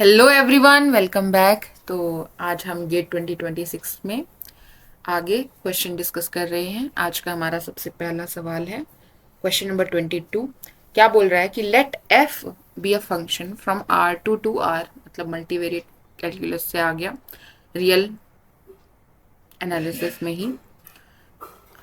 Hello everyone, welcome back. तो आज हम गेट 2026 में आगे क्वेश्चन डिस्कस कर रहे हैं। आज का हमारा सबसे पहला सवाल है क्वेश्चन नंबर 22। क्या बोल रहा है कि let f be a function from R to R, मतलब मल्टीवेरिएट कैलकुलस से आ गया रियल एनालिसिस में ही।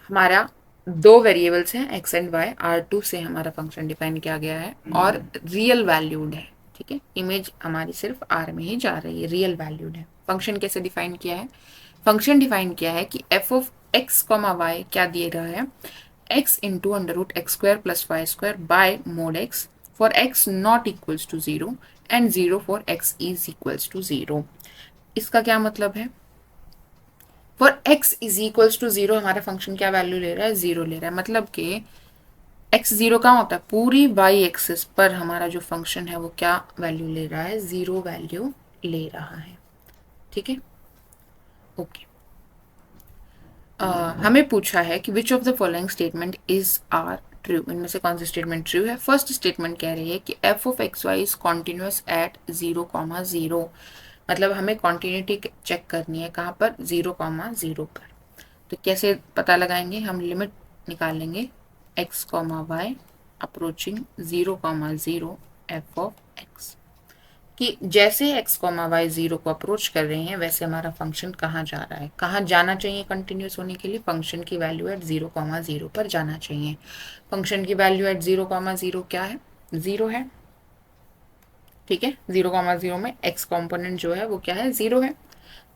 हमारा दो वेरिएबल्स हैं एक्स एंड वाई, R2 से हमारा फंक्शन डिफाइन किया गया है और रियल वैल्यूड है। ठीक है, इमेज हमारी सिर्फ आर में ही जा रही है, रियल वैल्यूड है। फंक्शन कैसे डिफाइन किया है? फंक्शन डिफाइन किया है कि f of x comma y क्या दिए रहा है, x into under root x square plus y square by mod x for x not equals to zero and zero for x is equals to zero. इसका क्या मतलब है? For x is equals to zero हमारा function क्या value ले रहा है? Zero ले रहा है। मतलब कि एक्स जीरो कहाँ होता है? पूरी वाई एक्सिस पर हमारा जो फंक्शन है वो क्या वैल्यू ले रहा है? जीरो वैल्यू ले रहा है। ठीक है, ओके। हमें पूछा है कि which of the following statement is are true. इनमें से कौन सी स्टेटमेंट ट्रू है? फर्स्ट स्टेटमेंट कह रही है कि f of x y is continuous at zero comma zero. मतलब हमें कॉन्टिन्यूटी चेक करनी है कहाँ पर? जीरो कॉमा जीरो पर। तो कैसे पता लगाएंगे? हम लिमिट निकाल लेंगे x comma y approaching zero comma zero f of x, कि जैसे एक्स कॉमा वाई जीरो को अप्रोच कर रहे हैं वैसे हमारा फंक्शन कहाँ जा रहा है, कहाँ जाना चाहिए कंटिन्यूस होने के लिए? फंक्शन की value at zero comma zero पर जाना चाहिए। फंक्शन की value at zero comma zero क्या है? जीरो है। ठीक है, जीरो कॉमा जीरो में एक्स कॉम्पोनेंट जो है वो क्या है? जीरो है।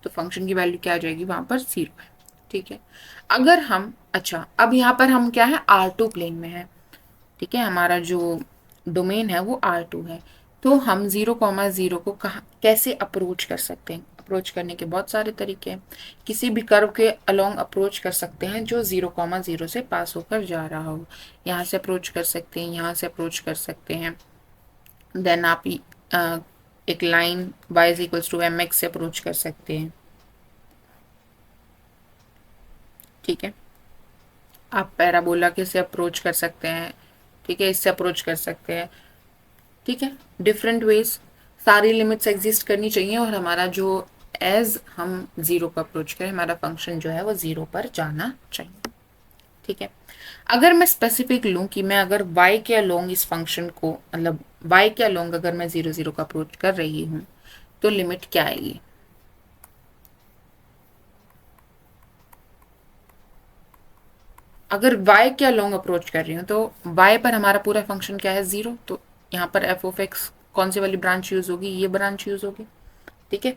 तो फंक्शन की वैल्यू क्या आ जाएगी वहां पर? जीरो है। ठीक है, अगर हम अच्छा अब यहाँ पर हम क्या है? R2 प्लेन में है। ठीक है, हमारा जो डोमेन है वो R2 है। तो हम जीरो कॉमा जीरो को कहाँ कैसे अप्रोच कर सकते हैं? अप्रोच करने के बहुत सारे तरीके हैं। किसी भी कर्व के अलोंग अप्रोच कर सकते हैं जो जीरो कॉमा जीरो से पास होकर जा रहा हो। यहाँ से अप्रोच कर सकते हैं, यहाँ से अप्रोच कर सकते हैं। देन आप एक line y is equals to m x से अप्रोच कर सकते हैं। ठीक है, आप पैराबोला के से अप्रोच कर सकते हैं। ठीक है, इससे अप्रोच कर सकते हैं। ठीक है, डिफरेंट वेज। सारी लिमिट्स एग्जिस्ट करनी चाहिए और हमारा जो एज हम जीरो को अप्रोच करें हमारा फंक्शन जो है वो जीरो पर जाना चाहिए। ठीक है, अगर मैं स्पेसिफिक लूं कि मैं अगर y के अलोंग इस फंक्शन को, मतलब y के अलोंग अगर मैं जीरो जीरो का अप्रोच कर रही हूं तो लिमिट क्या आएगी? अगर y के अलोंग अप्रोच कर रही हूँ तो y पर हमारा पूरा फंक्शन क्या है? जीरो। तो यहाँ पर एफ ऑफ एक्स कौन सी वाली ब्रांच यूज होगी? ये ब्रांच यूज होगी। ठीक है,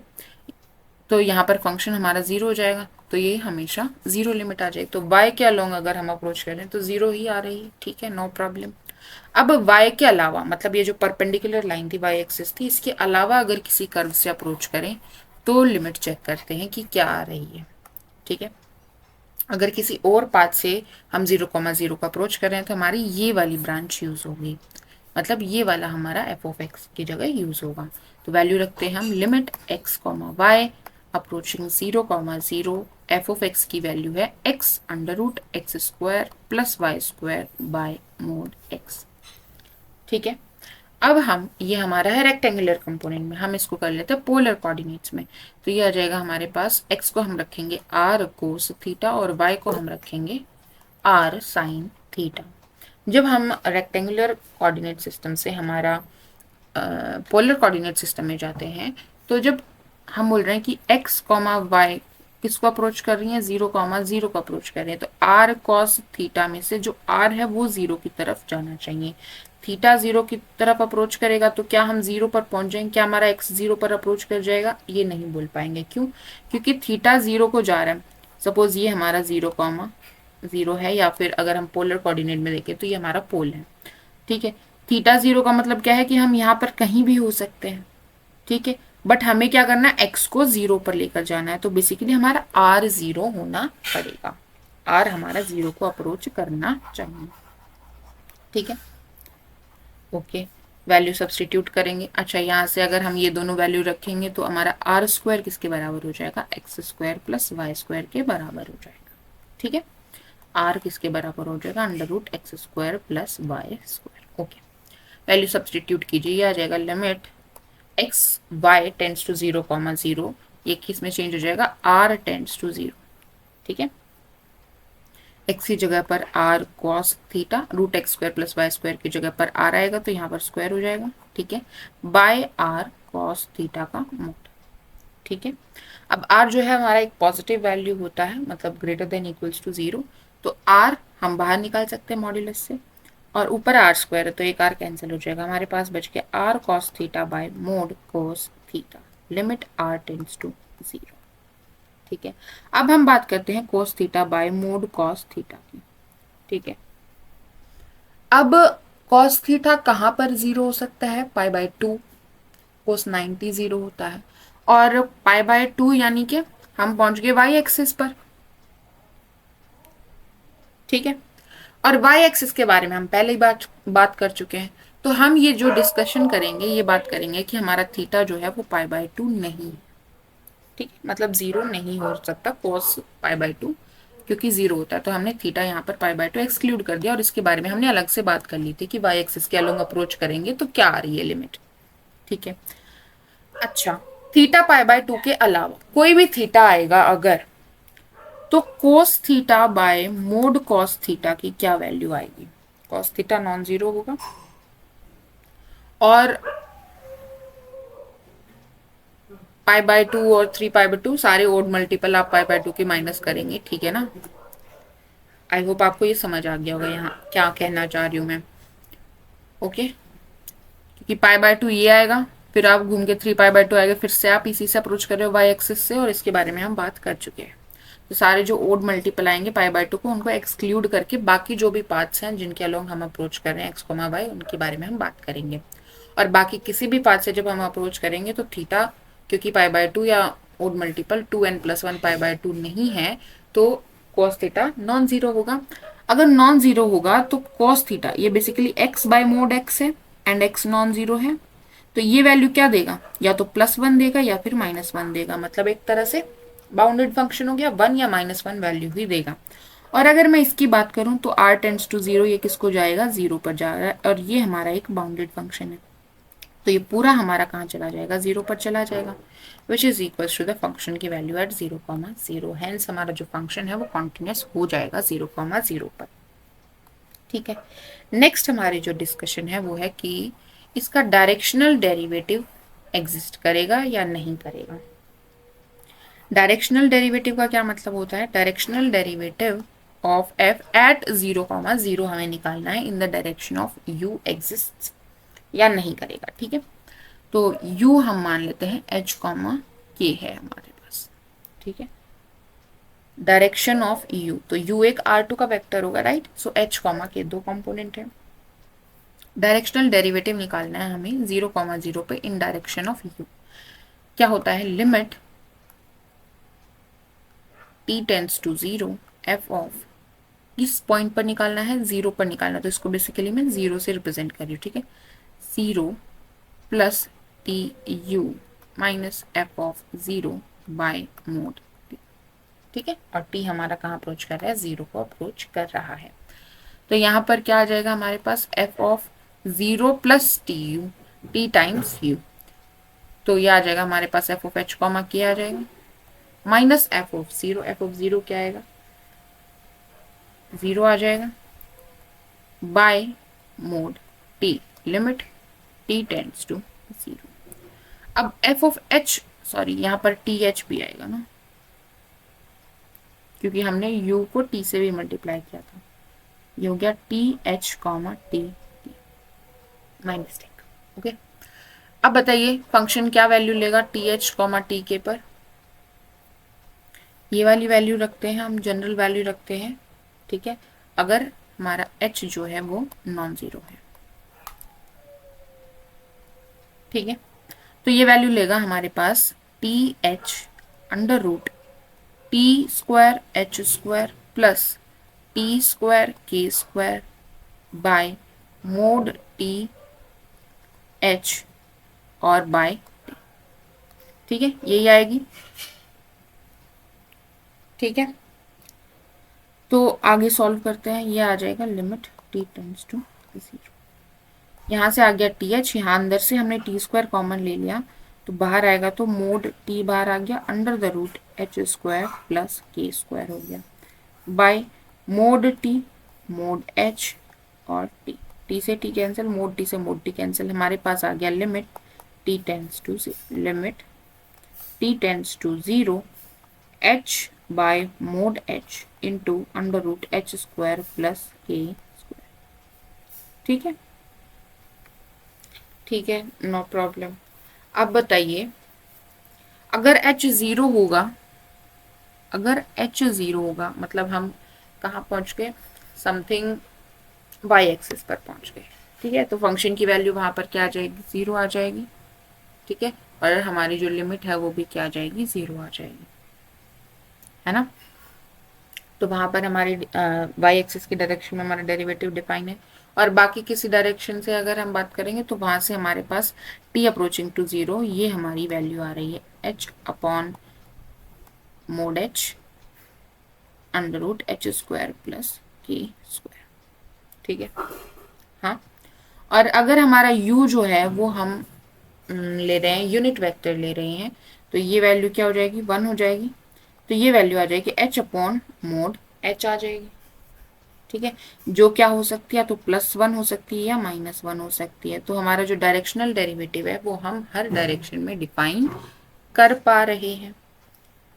तो यहाँ पर फंक्शन हमारा जीरो हो जाएगा, तो ये हमेशा जीरो लिमिट आ जाएगी। तो y के अलोंग अगर हम अप्रोच करें तो जीरो ही आ रही है। ठीक है, नो प्रॉब्लम। अब y के अलावा, मतलब ये जो परपेंडिकुलर लाइन थी y एक्सिस थी, इसके अलावा अगर किसी कर्व से अप्रोच करें तो लिमिट चेक करते हैं कि क्या आ रही है। ठीक है, अगर किसी और पाथ से हम जीरो कॉमा जीरो का अप्रोच कर रहे हैं तो हमारी ये वाली ब्रांच यूज होगी, मतलब ये वाला हमारा एफ ऑफ एक्स की जगह यूज होगा। तो वैल्यू रखते हैं हम limit x comma y approaching zero comma zero. F of x की वैल्यू है x under root x square plus y square by mod x. ठीक है, अब हम ये हमारा है रेक्टेंगुलर कंपोनेंट में, हम इसको कर लेते हैं पोलर कोऑर्डिनेट्स में। तो ये आ जाएगा हमारे पास, एक्स को हम रखेंगे आर कोस थीटा और वाई को हम रखेंगे आर साइन थीटा। जब हम रेक्टेंगुलर कोऑर्डिनेट सिस्टम से हमारा पोलर कोऑर्डिनेट सिस्टम में जाते हैं तो जब हम बोल रहे हैं कि एक्स कॉमा वाई किसको अप्रोच कर रही है? जीरो कॉमा जीरो को अप्रोच कर रहे हैं, तो आर कॉस थीटा में से जो आर है वो जीरो की तरफ जाना चाहिए। थीटा जीरो की तरफ अप्रोच करेगा तो क्या हम जीरो पर पहुंच जाएंगे? क्या हमारा एक्स जीरो पर अप्रोच कर जाएगा? ये नहीं बोल पाएंगे। क्यों? क्योंकि थीटा जीरो को जा रहा है। सपोज ये हमारा जीरो कॉमा जीरो है, या फिर अगर हम पोलर कोऑर्डिनेट में देखें तो ये हमारा पोल है। ठीक है, थीटा जीरो का मतलब क्या है कि हम यहाँ पर कहीं भी हो सकते हैं। ठीक है, बट हमें क्या करना है? एक्स को जीरो पर लेकर जाना है, तो बेसिकली हमारा आर जीरो होना पड़ेगा। आर हमारा जीरो को अप्रोच करना चाहिए। ठीक है, ओके। वैल्यू सब्सटीट्यूट करेंगे। अच्छा, यहाँ से अगर हम ये दोनों वैल्यू रखेंगे तो हमारा आर स्क्वायर किसके बराबर हो जाएगा? X square plus y square के बराबर हो जाएगा। ठीक है, आर किसके बराबर हो जाएगा? Under root x square plus y square. Okay, value substitute कीजिए, ये आ जाएगा limit x y tends to 0 comma 0, ये किस में चेंज हो जाएगा, आर टेंड्स टू 0। ठीक है, एक्स की जगह पर r cos theta, root x square plus y square की जगह पर आर आएगा तो यहाँ पर स्क्वायर हो जाएगा। ठीक है, बाय आर कॉस थीटा का मोड। ठीक है, अब r जो है हमारा एक पॉजिटिव वैल्यू होता है, मतलब ग्रेटर देन इक्वल्स टू 0, तो r हम बाहर निकाल सकते हैं मॉड्यूलस से, और ऊपर आर स्क्वायर है तो एक r कैंसिल हो जाएगा, हमारे पास बच गया r cos theta by mod cos theta, limit r tends to 0। ठीक है, अब हम बात करते हैं cos theta by mod cos theta की। ठीक है, अब cos थीटा कहाँ पर 0 हो सकता है, पाई बाय 2, cos 90 0 होता है, और पाई बाय 2 यानी कि हम पहुंच गए वाई एक्सिस पर। ठीक है, और वाई एक्सिस के बारे में हम पहले ही बात कर चुके हैं, तो हम ये जो डिस्कशन करेंगे, ये बात करेंगे कि हमारा थीटा जो है वो पाई बाय 2 नहीं है। ठीक है, मतलब 0 नहीं हो सकता cos पाई बाय 2, क्योंकि 0 होता है, तो हमने थीटा यहाँ पर पाई बाय 2 एक्सक्लूड कर दिया, और इसके बारे में हमने अलग से बात कर ली थी कि वाई एक्सिस के अलोंग अप्रोच करेंगे तो क्या आ रही है लिमिट। ठीक है, अच्छा, थीटा पाई बाय 2 के अलावा कोई भी थीटा आएगा अगर, तो cos theta by mode cos theta की क्या वैल्यू आएगी, कॉस थीटा नॉन जीरो होगा, और पाई बाय 2 और 3 पाई बाय 2 सारे ओड मल्टीपल आप पाई बाय 2 के माइनस करेंगे। ठीक है ना, आई होप आपको ये समझ आ गया होगा यहाँ क्या कहना चाह रही हूँ मैं। ओके, क्योंकि पाई बाय 2 ये आएगा, फिर आप घूम के 3 पाई बाय 2 आएगा, फिर से आप इसी से अप्रोच कर रहे हो वाई एक्सिस से, और इसके बारे में हम बात कर चुके हैं। तो सारे जो ओड मल्टीपल आएंगे पाई बाय 2 को, उनको एक्सक्लूड करके बाकी जो भी पाथ्स हैं जिनके अलोंग हम अप्रोच कर रहे हैं एक्स कोमा वाई, उनके बारे में हम बात करेंगे। और बाकी किसी भी पाथ से जब हम अप्रोच करेंगे तो थीटा, क्योंकि पाई बाय 2 या odd multiple 2n+1 pi by 2 नहीं है, तो कॉस थीटा नॉन जीरो होगा। अगर नॉन जीरो होगा तो कॉस थीटा ये basically x by mod x है, एंड एक्स नॉन जीरो है, तो ये वैल्यू क्या देगा, या तो +1 देगा या फिर -1 देगा, मतलब एक तरह से बाउंडेड फंक्शन हो गया, 1 या -1 वैल्यू ही देगा। और अगर मैं इसकी बात करूं तो r टेंड्स टू 0, ये किसको जाएगा, 0 पर जा रहा है, और ये हमारा एक बाउंडेड फंक्शन है, तो ये पूरा हमारा कहाँ चला जाएगा, 0 पर चला जाएगा, which is equals to the function की वैल्यू एट 0,0। हेंस हमारा जो फंक्शन है वो कॉन्टिन्यूस हो जाएगा 0,0 पर। ठीक है, नेक्स्ट हमारी जो डिस्कशन है वो है कि इसका डायरेक्शनल डेरिवेटिव एग्जिस्ट करेगा या नहीं करेगा। डायरेक्शनल डेरिवेटिव का क्या मतलब होता है, directional derivative of f at 0,0 हमें निकालना है in the direction of u exist या नहीं करेगा। ठीक है, तो u हम मान लेते हैं h कॉमा k है हमारे पास। ठीक है, डायरेक्शन ऑफ u, तो u एक r2 का वेक्टर होगा, राइट, सो h कॉमा के दो कंपोनेंट है। डायरेक्शनल डेरिवेटिव निकालना है हमें 0,0 पे इन डायरेक्शन ऑफ u। क्या होता है, limit t tends to 0 f of, किस पॉइंट पर निकालना है, 0 पर निकालना, तो इसको बेसिकली मैं 0 से रिप्रेजेंट कर रही हूँ। ठीक है, 0 plus t u minus f of 0 by mod. ठीक है, और t हमारा कहाँ अप्रोच कर रहा है, 0 को अप्रोच कर रहा है, तो यहाँ पर क्या आ जाएगा हमारे पास, f of 0 plus t u, t times u, तो ये आ जाएगा हमारे पास f of h comma k आ जाएगा, minus f of 0, f of 0 क्या आएगा, 0 आ जाएगा, by mod t, limit t tends to 0। अब f ऑफ h, सॉरी यहाँ पर टी एच भी आएगा ना, क्योंकि हमने u को t से भी मल्टीप्लाई किया था, ये हो गया T H comma T, my mistake. Okay, अब बताइए फंक्शन क्या वैल्यू लेगा टी एच कॉमा टी के पर, ये वाली वैल्यू रखते हैं हम, जनरल वैल्यू रखते हैं। ठीक है, अगर हमारा h जो है वो नॉन जीरो है। ठीक है, तो ये वैल्यू लेगा हमारे पास t h under root t square h square plus t square k square by mod t h और बाय टी। ठीक है, यही आएगी। ठीक है, तो आगे सॉल्व करते हैं, ये आ जाएगा लिमिट टी टेंड्स टू 0। यहाँ से आ गया टी एच, यहाँ अंदर से हमने टी स्क्वायर कॉमन ले लिया तो बाहर आएगा, तो मोड टी बाहर आ गया under the root h square plus k square हो गया by mod t mod h और टी, टी से टी कैंसिल, मोड टी से मोड टी कैंसिल, हमारे पास आ गया limit t tends to limit t tends to 0 h by mod h into under root h square plus k square. ठीक है, ठीक है, नो प्रॉब्लम। अब बताइए, अगर h ज़ीरो होगा, अगर h ज़ीरो होगा मतलब हम कहाँ पहुँच गए, समथिंग y एक्सिस पर पहुँच गए। ठीक है, तो फंक्शन की वैल्यू वहाँ पर क्या आ जाएगी, ज़ीरो आ जाएगी। ठीक है, और हमारी जो लिमिट है वो भी क्या आ जाएगी, ज़ीरो आ जाएगी, है ना। तो वहाँ पर हमारी y एक्सिस की डायरेक्शन में हमारा डेरिवेटिव डिफाइन है, और बाकी किसी डायरेक्शन से अगर हम बात करेंगे तो वहाँ से हमारे पास t अप्रोचिंग टू 0 ये हमारी वैल्यू आ रही है h upon mod h under root h square plus k square. ठीक है, हाँ। और अगर हमारा u जो है वो हम ले रहे हैं, यूनिट वेक्टर ले रहे हैं, तो ये वैल्यू क्या हो जाएगी, 1 हो जाएगी। तो ये वैल्यू आ जाएगी h अपॉन मोड h आ जाएगी। ठीक है, जो क्या हो सकती है, तो +1 हो सकती है या -1 हो सकती है। तो हमारा जो डायरेक्शनल डेरिवेटिव है वो हम हर डायरेक्शन में डिफाइन कर पा रहे हैं।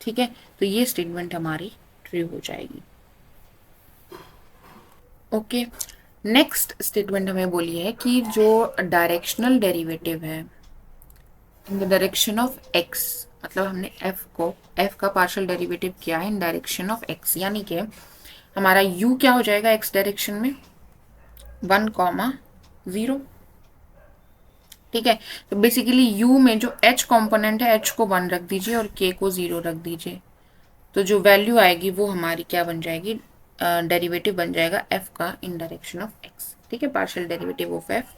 ठीक है, तो ये स्टेटमेंट हमारी ट्रू हो जाएगी। ओके, नेक्स्ट स्टेटमेंट हमें बोली है कि जो डायरेक्शनल डेरिवेटिव है in the direction of x, मतलब हमने f का पार्शियल डेरिवेटिव किया है इन डायरेक्शन ऑफ x, यानी कि हमारा u क्या हो जाएगा x डायरेक्शन में 1,0। ठीक है, तो बेसिकली u में जो h कंपोनेंट है h को 1 रख दीजिए और k को 0 रख दीजिए, तो जो वैल्यू आएगी वो हमारी क्या बन जाएगी, डेरिवेटिव बन जाएगा f का इन डायरेक्शन ऑफ x। ठीक है, partial derivative of f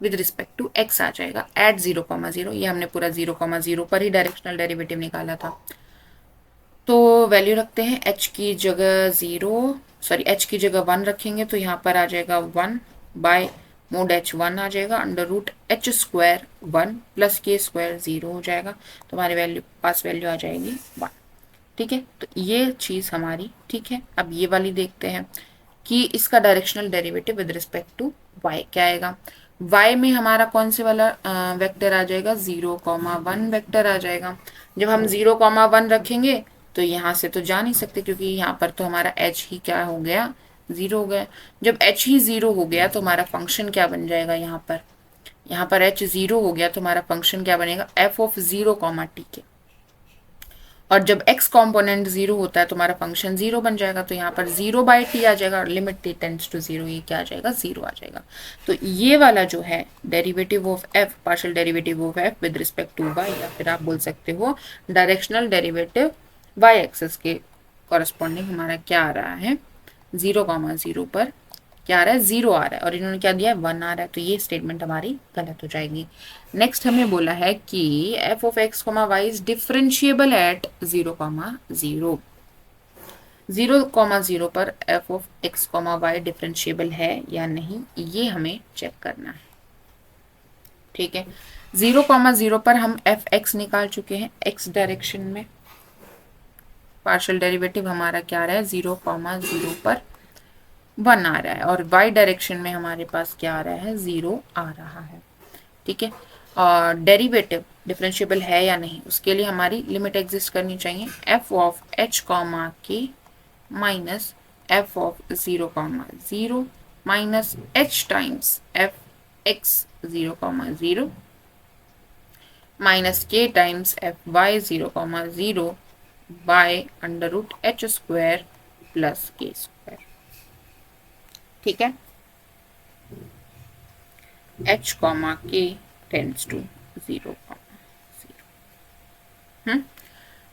with respect to x आ जाएगा एट 0,0। ये हमने पूरा 0,0 पर ही डायरेक्शनल डेरिवेटिव निकाला था। तो वैल्यू रखते हैं h की जगह 0, सॉरी h की जगह 1 रखेंगे, तो यहाँ पर आ जाएगा 1 बाय मोड h 1 आ जाएगा under root h square 1 plus k square 0 हो जाएगा, तो हमारे वैल्यू आ जाएगी 1। ठीक है, तो ये चीज़ हमारी ठीक है। अब ये वाली देखते हैं कि इसका directional derivative with respect to y क्या आएगा। y में हमारा कौन से वाला वेक्टर आ जाएगा, 0,1 वेक्टर आ जाएगा। जब हम 0,1 रखेंगे तो यहाँ से तो जा नहीं सकते, क्योंकि यहाँ पर तो हमारा h ही क्या हो गया, 0 हो गया। जब h ही 0 हो गया तो हमारा फंक्शन क्या बन जाएगा, यहाँ पर h 0 हो गया तो हमारा फंक्शन क्या बनेगा, f ऑफ 0, t के। और जब x कॉम्पोनेंट 0 होता है तो हमारा फंक्शन 0 बन जाएगा, तो यहाँ पर 0 बाई टी आ जाएगा और लिमिट t टेंड्स टू 0 ये क्या आ जाएगा, 0 आ जाएगा। तो ये वाला जो है derivative of f, partial derivative of f with respect to y, या फिर आप बोल सकते हो डायरेक्शनल डेरिवेटिव y एक्सिस के कॉरस्पॉन्डिंग हमारा क्या आ रहा है, 0,0 पर क्या आ रहा है, 0 आ रहा है, और इन्होंने क्या दिया है, 1 आ रहा है। तो ये स्टेटमेंट हमारी गलत हो जाएगी। नेक्स्ट हमें बोला है कि f of x, y is differentiable eight 0,0। 0,0 पर f of x, y differentiable है या नहीं, ये हमें चेक करना है। ठीक है, 0,0 पर हम एफ एक्स निकाल चुके हैं x डायरेक्शन में, पार्शियल डेरिवेटिव हमारा क्या आ रहा है, 0,0 पर 1 आ रहा है, और y डायरेक्शन में हमारे पास क्या आ रहा है, 0 आ रहा है। ठीक है, और डेरिवेटिव डिफरेंशिएबल है या नहीं उसके लिए हमारी लिमिट एग्जिस्ट करनी चाहिए, f of h comma k minus f of 0,0 minus h times f x 0,0 minus k times f y 0,0 by under root h square plus k square. ठीक है, h comma k tends to 0,0।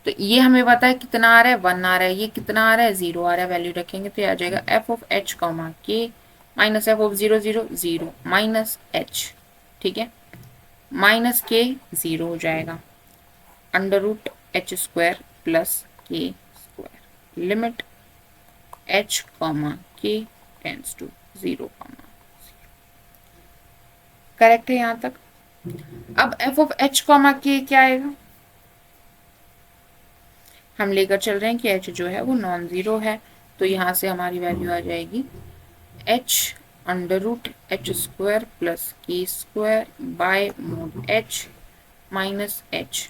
तो ये हमें पता है कितना आ रहा है, 1 आ रहा है, ये कितना आ रहा है, 0 आ रहा है, वैल्यू रखेंगे तो ये आ जाएगा f of h comma k minus f of 0,0 minus h। ठीक है, माइनस के 0 हो जाएगा under root h square plus k square, limit h comma k tends to 0,0। Correct है यहाँ तक। अब एफ ऑफ एच कॉमा के क्या आएगा, हम लेकर चल रहे हैं कि एच जो है वो नॉन जीरो है, तो यहाँ से हमारी वैल्यू आ जाएगी h under root h square plus k square by mod h minus h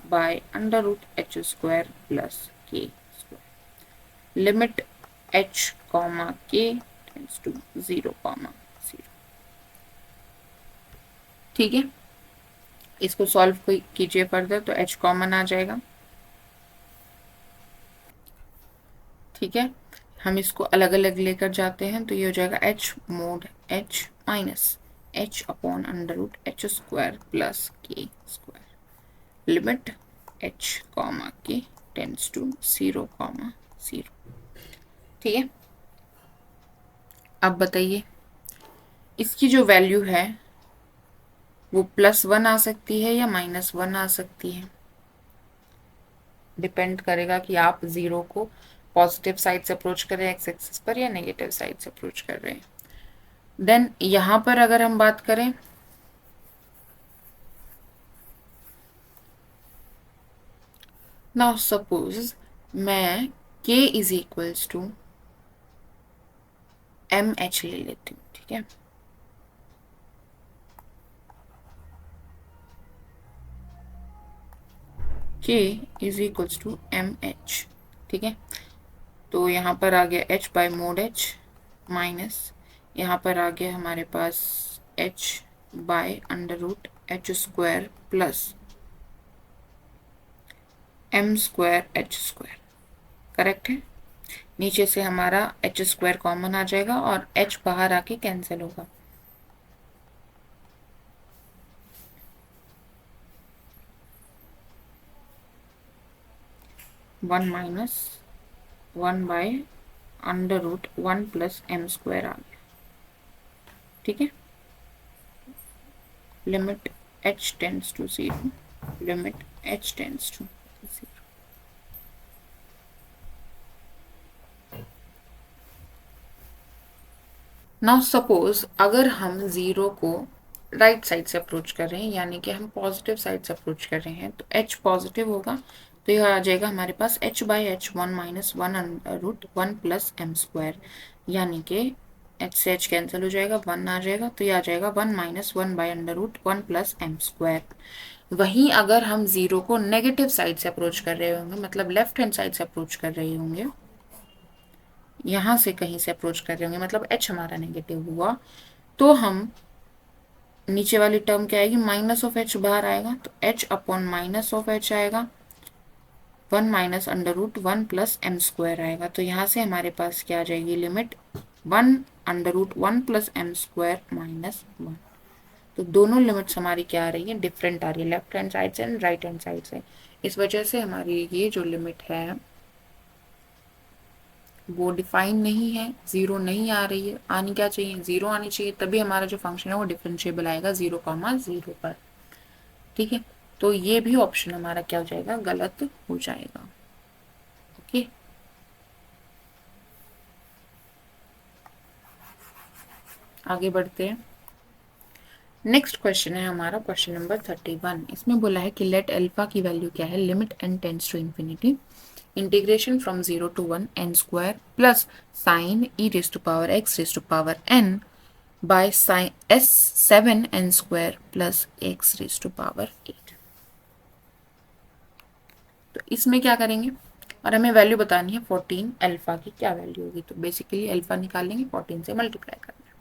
by under root h square plus k square, limit h comma k tends to 0,0। ठीक है, इसको सॉल्व कीजिए फर्दर तो एच कॉमन आ जाएगा। ठीक है, हम इसको अलग अलग लेकर जाते हैं तो ये हो जाएगा h mod h minus h upon under root h square plus k square, limit h comma k tends to 0,0। ठीक है, अब बताइए इसकी जो वैल्यू है वो +1 आ सकती है या -1 आ सकती है, डिपेंड करेगा कि आप जीरो को पॉजिटिव साइड से अप्रोच कर रहे हैं एक्स एक्सिस पर या नेगेटिव साइड से अप्रोच कर रहे हैं। देन यहां पर अगर हम बात करें, नाउ सपोज मैं k is equals to m h ले लेती हूँ। ठीक है, k is equals to m h. ठीक है, तो यहाँ पर आ गया h by mod h minus यहाँ पर आ गया हमारे पास h by under root h square plus m square h square. Correct है, नीचे से हमारा एच स्क्वायर कॉमन आ जाएगा और h बाहर आके कैंसिल होगा। One minus one by under root 1 plus m square आ गया। ठीक है, limit h tends to 0, limit h tends to 0। Now suppose अगर हम जीरो को राइट साइड से अप्रोच कर रहे हैं, यानी कि हम पॉजिटिव साइड से अप्रोच कर रहे हैं, तो h पॉजिटिव होगा, तो यह आ जाएगा हमारे पास h by h 1 minus 1 under root 1 plus m square, यानी कि h से h कैंसिल हो जाएगा, 1 आ जाएगा, तो यह आ जाएगा 1 minus 1 by under root 1 plus m square. वहीं अगर हम जीरो को नेगेटिव साइड से अप्रोच कर रहे होंगे, मतलब लेफ्ट हैंड साइड से अप्रोच कर रहे होंगे, यहाँ से कहीं से अप्रोच कर रहे होंगे, मतलब h हमारा नेगेटिव हुआ, तो हम नीचे वाली टर्म क्या आएगी, माइनस ऑफ एच बाहर आएगा, तो h upon minus of h आएगा, 1 minus under root 1 plus m square आएगा, तो यहाँ से हमारे पास क्या आ जाएगी, limit 1 under root 1 plus m square minus 1। तो दोनों लिमिट्स हमारी क्या आ रही है, डिफरेंट आ रही है, लेफ्ट हैंड साइड से एंड राइट हैंड साइड से। इस वजह से हमारी ये जो लिमिट है वो डिफाइन नहीं है, जीरो नहीं आ रही है, आनी क्या चाहिए, जीरो आनी चाहिए, तभी हमारा जो फंक्शन है वो डिफरेंशिएबल आएगा 0,0 पर। ठीक है, तो ये भी ऑप्शन हमारा क्या हो जाएगा, गलत हो जाएगा। ओके, आगे बढ़ते हैं। नेक्स्ट क्वेश्चन है हमारा क्वेश्चन नंबर 31। इसमें बोला है कि लेट अल्फा की वैल्यू क्या है, limit n tends to infinity integration from 0 to 1 n square plus sine e raise to power x raise to power n by sine s 7 n square plus x raise to power 8। तो इसमें क्या करेंगे, और हमें value बतानी है 14 alpha की क्या वैल्यू होगी, तो बेसिकली अल्फा निकालेंगे 14 से मल्टीप्लाई करना है।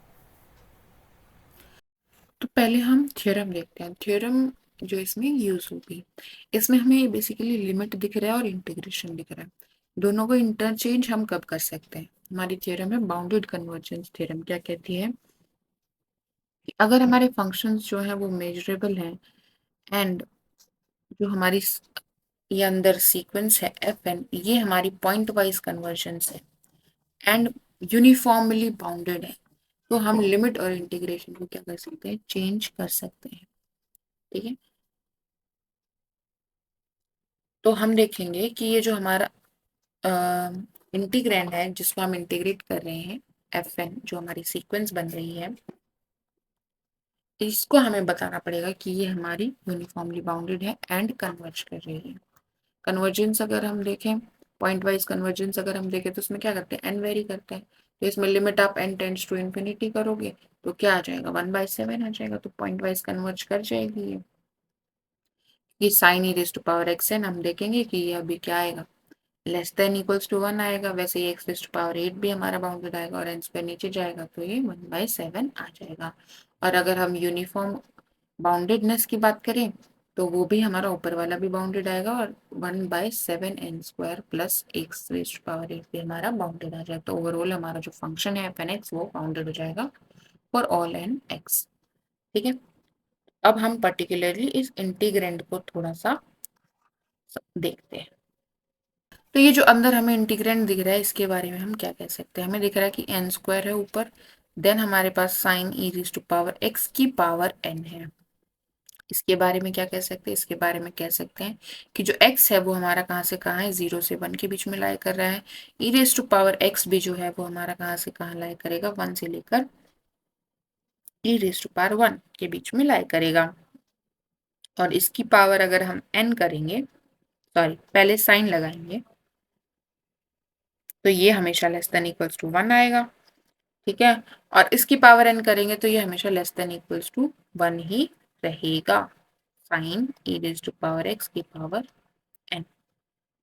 तो पहले हम थ्योरम देखते हैं, थ्योरम जो इसमें यूज होगी, इसमें हमें बेसिकली लिमिट दिख रहा है और इंटीग्रेशन दिख रहा है, दोनों को इंटरचेंज हम कब कर सकते हैं, हमारी थ्योरम है बाउंडेड कन्वर्जेंस थ्योरम, क्या कहती है कि अगर हमारे फंक्शंस जो है वो मेजरेबल हैं एंड जो हमारी ये अंदर सीक्वेंस है एफ एन, ये हमारी पॉइंट वाइज कन्वर्जेंस है एंड यूनिफॉर्मली बाउंडेड है, तो हम लिमिट और इंटीग्रेशन को क्या कर सकते हैं, चेंज कर सकते हैं। ठीक है, तो हम देखेंगे कि ये जो हमारा इंटीग्रैंड है जिसको हम इंटीग्रेट कर रहे हैं एफ एन, जो हमारी सीक्वेंस बन रही है, इसको हमें बताना पड़ेगा कि ये हमारी यूनिफॉर्मली बाउंडेड है एंड कन्वर्ज कर रही है। कन्वर्जेंस अगर हम देखें, पॉइंट वाइज कन्वर्जेंस अगर हम देखें तो उसमें क्या करते हैं, एन वेरी करते हैं। तो इसमें लिमिट आप एन टेंड्स टू इन्फिनिटी करोगे तो क्या आ जाएगा, 1/7 आ जाएगा। तो पॉइंट वाइज कन्वर्ज कर जाएगी ये sine e raise to power x n. हम देखेंगे कि ये अभी क्या आएगा, लेस देन इक्वल्स टू 1 आएगा। वैसे ये एक्स रेज टू पावर 8 भी हमारा बाउंडेड आएगा और एन स्क्वायर नीचे जाएगा तो ये 1/7 आ जाएगा। और अगर हम यूनिफॉर्म बाउंडेडनेस की बात करें तो वो भी हमारा ऊपर वाला भी बाउंडेड आएगा और 1/7 n square plus x raise to power 8 भी हमारा बाउंडेड आ जाएगा। तो ओवरऑल हमारा जो फंक्शन है एफ एन एक्स वो बाउंडेड हो जाएगा फॉर ऑल एन एक्स। ठीक है, अब हम पर्टिकुलरली इस इंटीग्रेंड को थोड़ा सा देखते हैं। तो ये जो अंदर हमें इंटीग्रेंड दिख रहा है इसके बारे में हम क्या कह सकते हैं, हमें दिख रहा है कि एन स्क्वायर है ऊपर, देन हमारे पास sine e raise to power x की पावर एन है। इसके बारे में क्या कह सकते हैं, इसके बारे में कह सकते हैं कि जो x है वो हमारा कहाँ से कहाँ है, 0 से 1 के बीच में लाई कर रहा है। ई रेज टू पावर x भी जो है वो हमारा कहाँ से कहाँ लाई करेगा, 1 से लेकर ई रेज टू पावर 1 के बीच में लाई करेगा। और इसकी पावर अगर हम n करेंगे, सॉरी पहले साइन लगाएंगे, तो ये हमेशा लेस देन इक्वल्स टू 1 आएगा। ठीक है, और इसकी पावर n करेंगे तो ये हमेशा लेस देन इक्वल्स टू 1 ही रहेगा, sine e raise to power x की पावर n।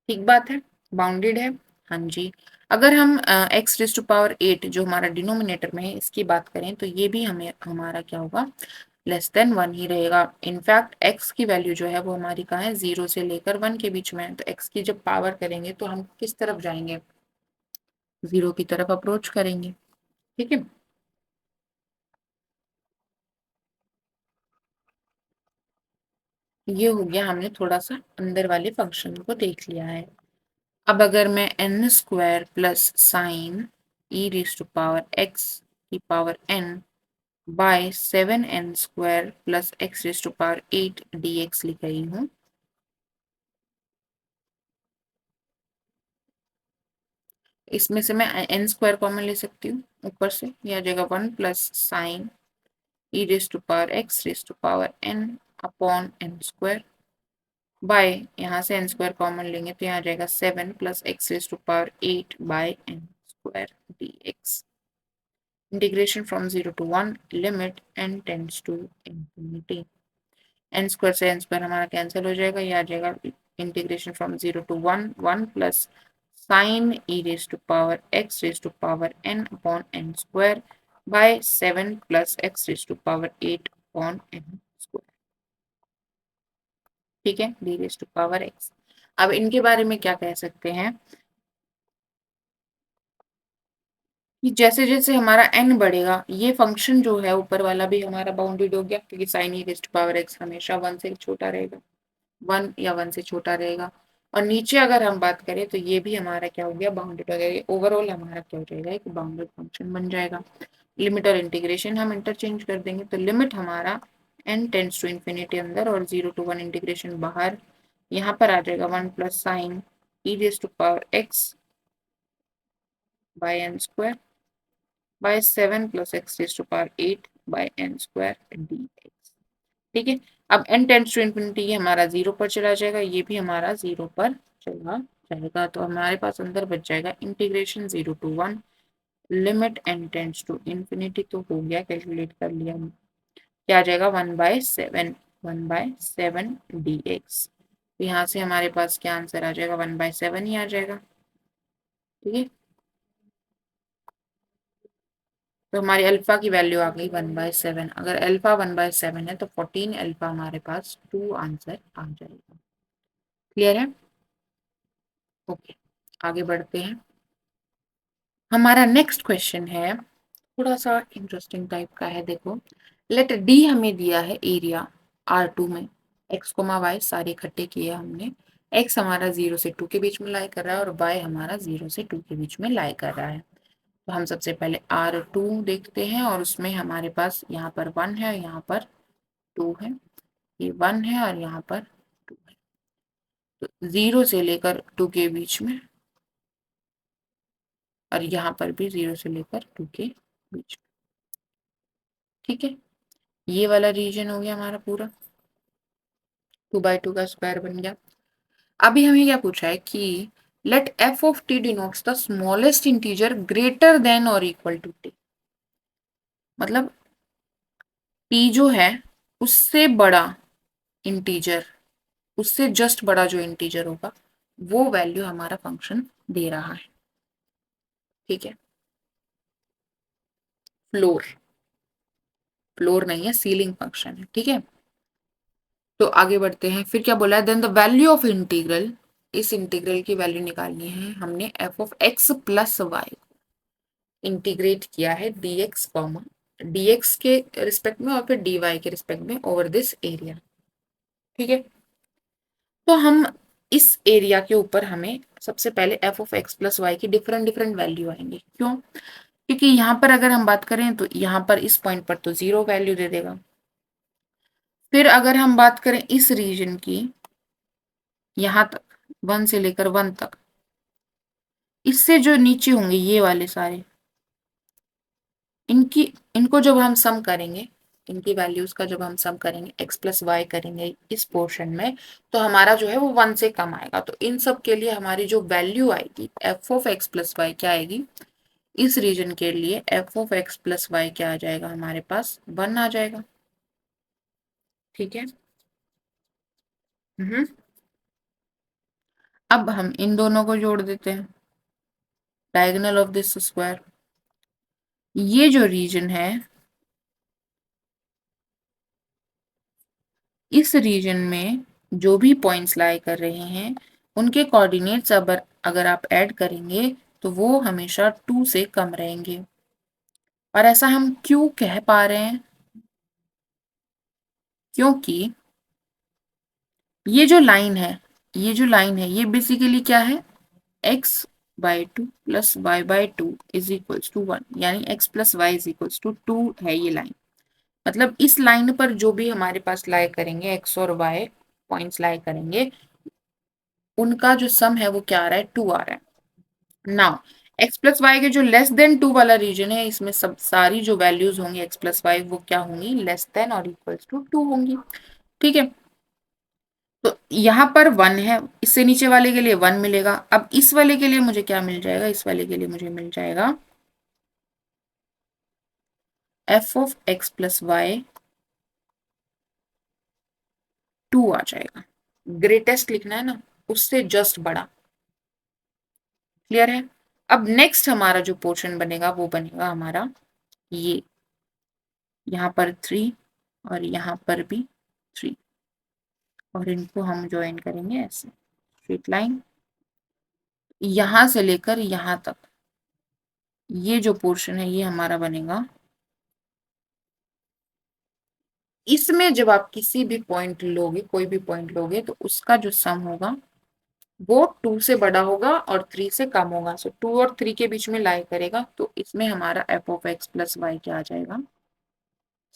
ठीक बात है, बाउंडेड है। हाँ जी, अगर हम एक्स रेज टू पावर 8 जो हमारा डिनोमिनेटर में है इसकी बात करें तो ये भी हमें हमारा क्या होगा, लेस देन 1 ही रहेगा। इनफैक्ट एक्स की वैल्यू जो है वो हमारी कहाँ है, 0 से लेकर 1 के बीच में है। तो एक्स की जब पावर करेंगे तो हम किस तरफ जाएंगे, 0 की तरफ अप्रोच करेंगे। ठीक है, ये हो गया, हमने थोड़ा सा अंदर वाले फंक्शन को देख लिया है। अब अगर मैं n square plus sine e raise to power x की power n by 7n square plus x raise to power 8 dx लिख रही हूँ, इसमें से मैं एन स्क्वायर कॉमन ले सकती हूँ, ऊपर से यह आ जाएगा 1 plus sine e raise to power x raise to power n upon n square by, यहाँ से एन स्क्वायर कॉमन लेंगे तो यहाँ आ जाएगा 7 plus x raise to power 8 by n square dx। Integration from 0 to 1, limit n tends to infinity. N square से n square हमारा cancel हो जाएगा, ये आ जाएगा integration from 0 to 1, 1 plus sine e raise to power x raise to power n upon n square by 7 plus x raise to power 8 upon n square. ठीक है, D raise to power x. अब इनके बारे में क्या कह सकते हैं कि जैसे जैसे हमारा n बढ़ेगा ये फंक्शन जो है ऊपर वाला भी हमारा बाउंडेड हो गया, क्योंकि sine e raise to power x हमेशा 1 से छोटा रहेगा, 1 या 1 से छोटा रहेगा। और नीचे अगर हम बात करें तो ये भी हमारा क्या हो गया, बाउंडेड हो गया। ओवरऑल हमारा क्या हो जाएगा, एक बाउंडेड फंक्शन बन जाएगा। लिमिट और इंटीग्रेशन हम इंटरचेंज कर देंगे, तो लिमिट हमारा n टेंड्स टू इन्फिनिटी अंदर और 0 to 1 इंटीग्रेशन बाहर, यहाँ पर आ जाएगा 1 plus sine e raise to power x by n square by 7 plus x raise to power 8 by n square dx। ठीक है, अब n टेंड्स टू इन्फिनिटी ये हमारा 0 पर चला जाएगा, ये भी हमारा 0 पर चला जाएगा। तो हमारे पास अंदर बच जाएगा integration 0 to 1, limit n tends to infinity, तो हो गया, कैलकुलेट कर लिया, क्या आ जाएगा 1/7, 1/7 dx। तो यहाँ से हमारे पास क्या आंसर आ जाएगा, 1/7 ही आ जाएगा। ठीक है, तो हमारी अल्फा की वैल्यू आ गई 1/7। अगर अल्फा 1/7 है तो 14 अल्फा हमारे पास 2 आंसर आ जाएगा। क्लियर है, ओके, आगे बढ़ते हैं। हमारा नेक्स्ट क्वेश्चन है थोड़ा सा इंटरेस्टिंग टाइप का है। देखो, लेट डी हमें दिया है एरिया R2 में, एक्स कोमा वाई सारे इकट्ठे किए हमने। एक्स हमारा 0 से 2 के बीच में लाई कर रहा है और वाई हमारा 0 से 2 के बीच में लाई कर रहा है। तो हम सबसे पहले R2 देखते हैं और उसमें हमारे पास यहाँ पर 1 है, यहाँ पर 2 है, ये 1 है और यहाँ पर 2 है। तो 0 से लेकर 2 के बीच में और यहाँ पर भी 0 से लेकर 2 के बीच में। ठीक है, ये वाला रीजन हो गया हमारा पूरा, 2/2 का स्क्वायर बन गया। अभी हमें क्या पूछा है कि let f of t denotes the smallest integer greater than और इक्वल टू टी। मतलब टी जो है उससे बड़ा इंटीजर, उससे जस्ट बड़ा जो इंटीजर होगा वो वैल्यू हमारा फंक्शन दे रहा है। ठीक है, फ्लोर, फ्लोर नहीं है, सीलिंग फंक्शन है। ठीक है, तो आगे बढ़ते हैं। फिर क्या बोला है, then the value of integral, इस इंटीग्रल की वैल्यू निकालनी है हमने f of x plus y, integrate किया है dx कॉमा dx के रिस्पेक्ट में और फिर dy के रिस्पेक्ट में ओवर दिस एरिया। ठीक है, तो हम इस एरिया के ऊपर हमें सबसे पहले f of x plus y की डिफरेंट डिफरेंट वैल्यू आएंगे। क्यों? क्योंकि यहाँ पर अगर हम बात करें तो यहाँ पर इस पॉइंट पर तो 0 वैल्यू दे देगा। फिर अगर हम बात करें इस रीजन की, यहाँ तक 1 से लेकर 1 तक, इससे जो नीचे होंगे ये वाले सारे, इनकी इनको जब हम सम करेंगे, इनकी वैल्यूज का जब हम सम करेंगे एक्स प्लस वाई करेंगे इस पोर्शन में, तो हमारा जो है वो 1 से कम आएगा। तो इन सब के लिए हमारी जो वैल्यू आएगी f of x plus y क्या आएगी, इस रीजन के लिए f of x plus y क्या आ जाएगा हमारे पास, 1 आ जाएगा। ठीक है, हम्म, अब हम इन दोनों को जोड़ देते हैं, डायगोनल ऑफ दिस स्क्वायर। ये जो रीजन है, इस रीजन में जो भी पॉइंट्स लाई कर रहे हैं उनके कोऑर्डिनेट्स अगर आप ऐड करेंगे तो वो हमेशा 2 से कम रहेंगे। और ऐसा हम क्यों कह पा रहे हैं? क्योंकि ये जो लाइन है, ये जो लाइन है ये बेसिकली क्या है, x/2 plus y/2 is equals to 1, यानी x plus y is equals to 2 है ये लाइन। मतलब इस लाइन पर जो भी हमारे पास लाई करेंगे x और y पॉइंट्स लाई करेंगे, उनका जो सम है वो क्या आ रहा है, 2 आ रहा है। नाउ x प्लस वाई के जो लेस देन 2 वाला रीजन है, इसमें सब सारी जो वैल्यूज होंगी x प्लस वाई वो क्या होंगी, लेस देन और इक्वल्स टू 2 होंगी। ठीक है, तो यहाँ पर 1 है, इससे नीचे वाले के लिए 1 मिलेगा। अब इस वाले के लिए मुझे क्या मिल जाएगा, इस वाले के लिए मुझे मिल जाएगा f of x plus y 2 आ जाएगा। ग्रेटेस्ट लिखना है ना, उससे जस्ट बड़ा। क्लियर है? अब नेक्स्ट हमारा जो पोर्शन बनेगा वो बनेगा हमारा ये, यहाँ पर 3 और यहाँ पर भी 3, और इनको हम ज्वाइन करेंगे ऐसे स्ट्रेट लाइन, यहां से लेकर यहां तक ये जो पोर्शन है ये हमारा बनेगा। इसमें जब आप किसी भी पॉइंट लोगे, कोई भी पॉइंट लोगे, तो उसका जो सम होगा वो 2 से बड़ा होगा और 3 से कम होगा। सो 2 और 3 के बीच में लाई करेगा, तो इसमें हमारा f of x plus y क्या आ जाएगा,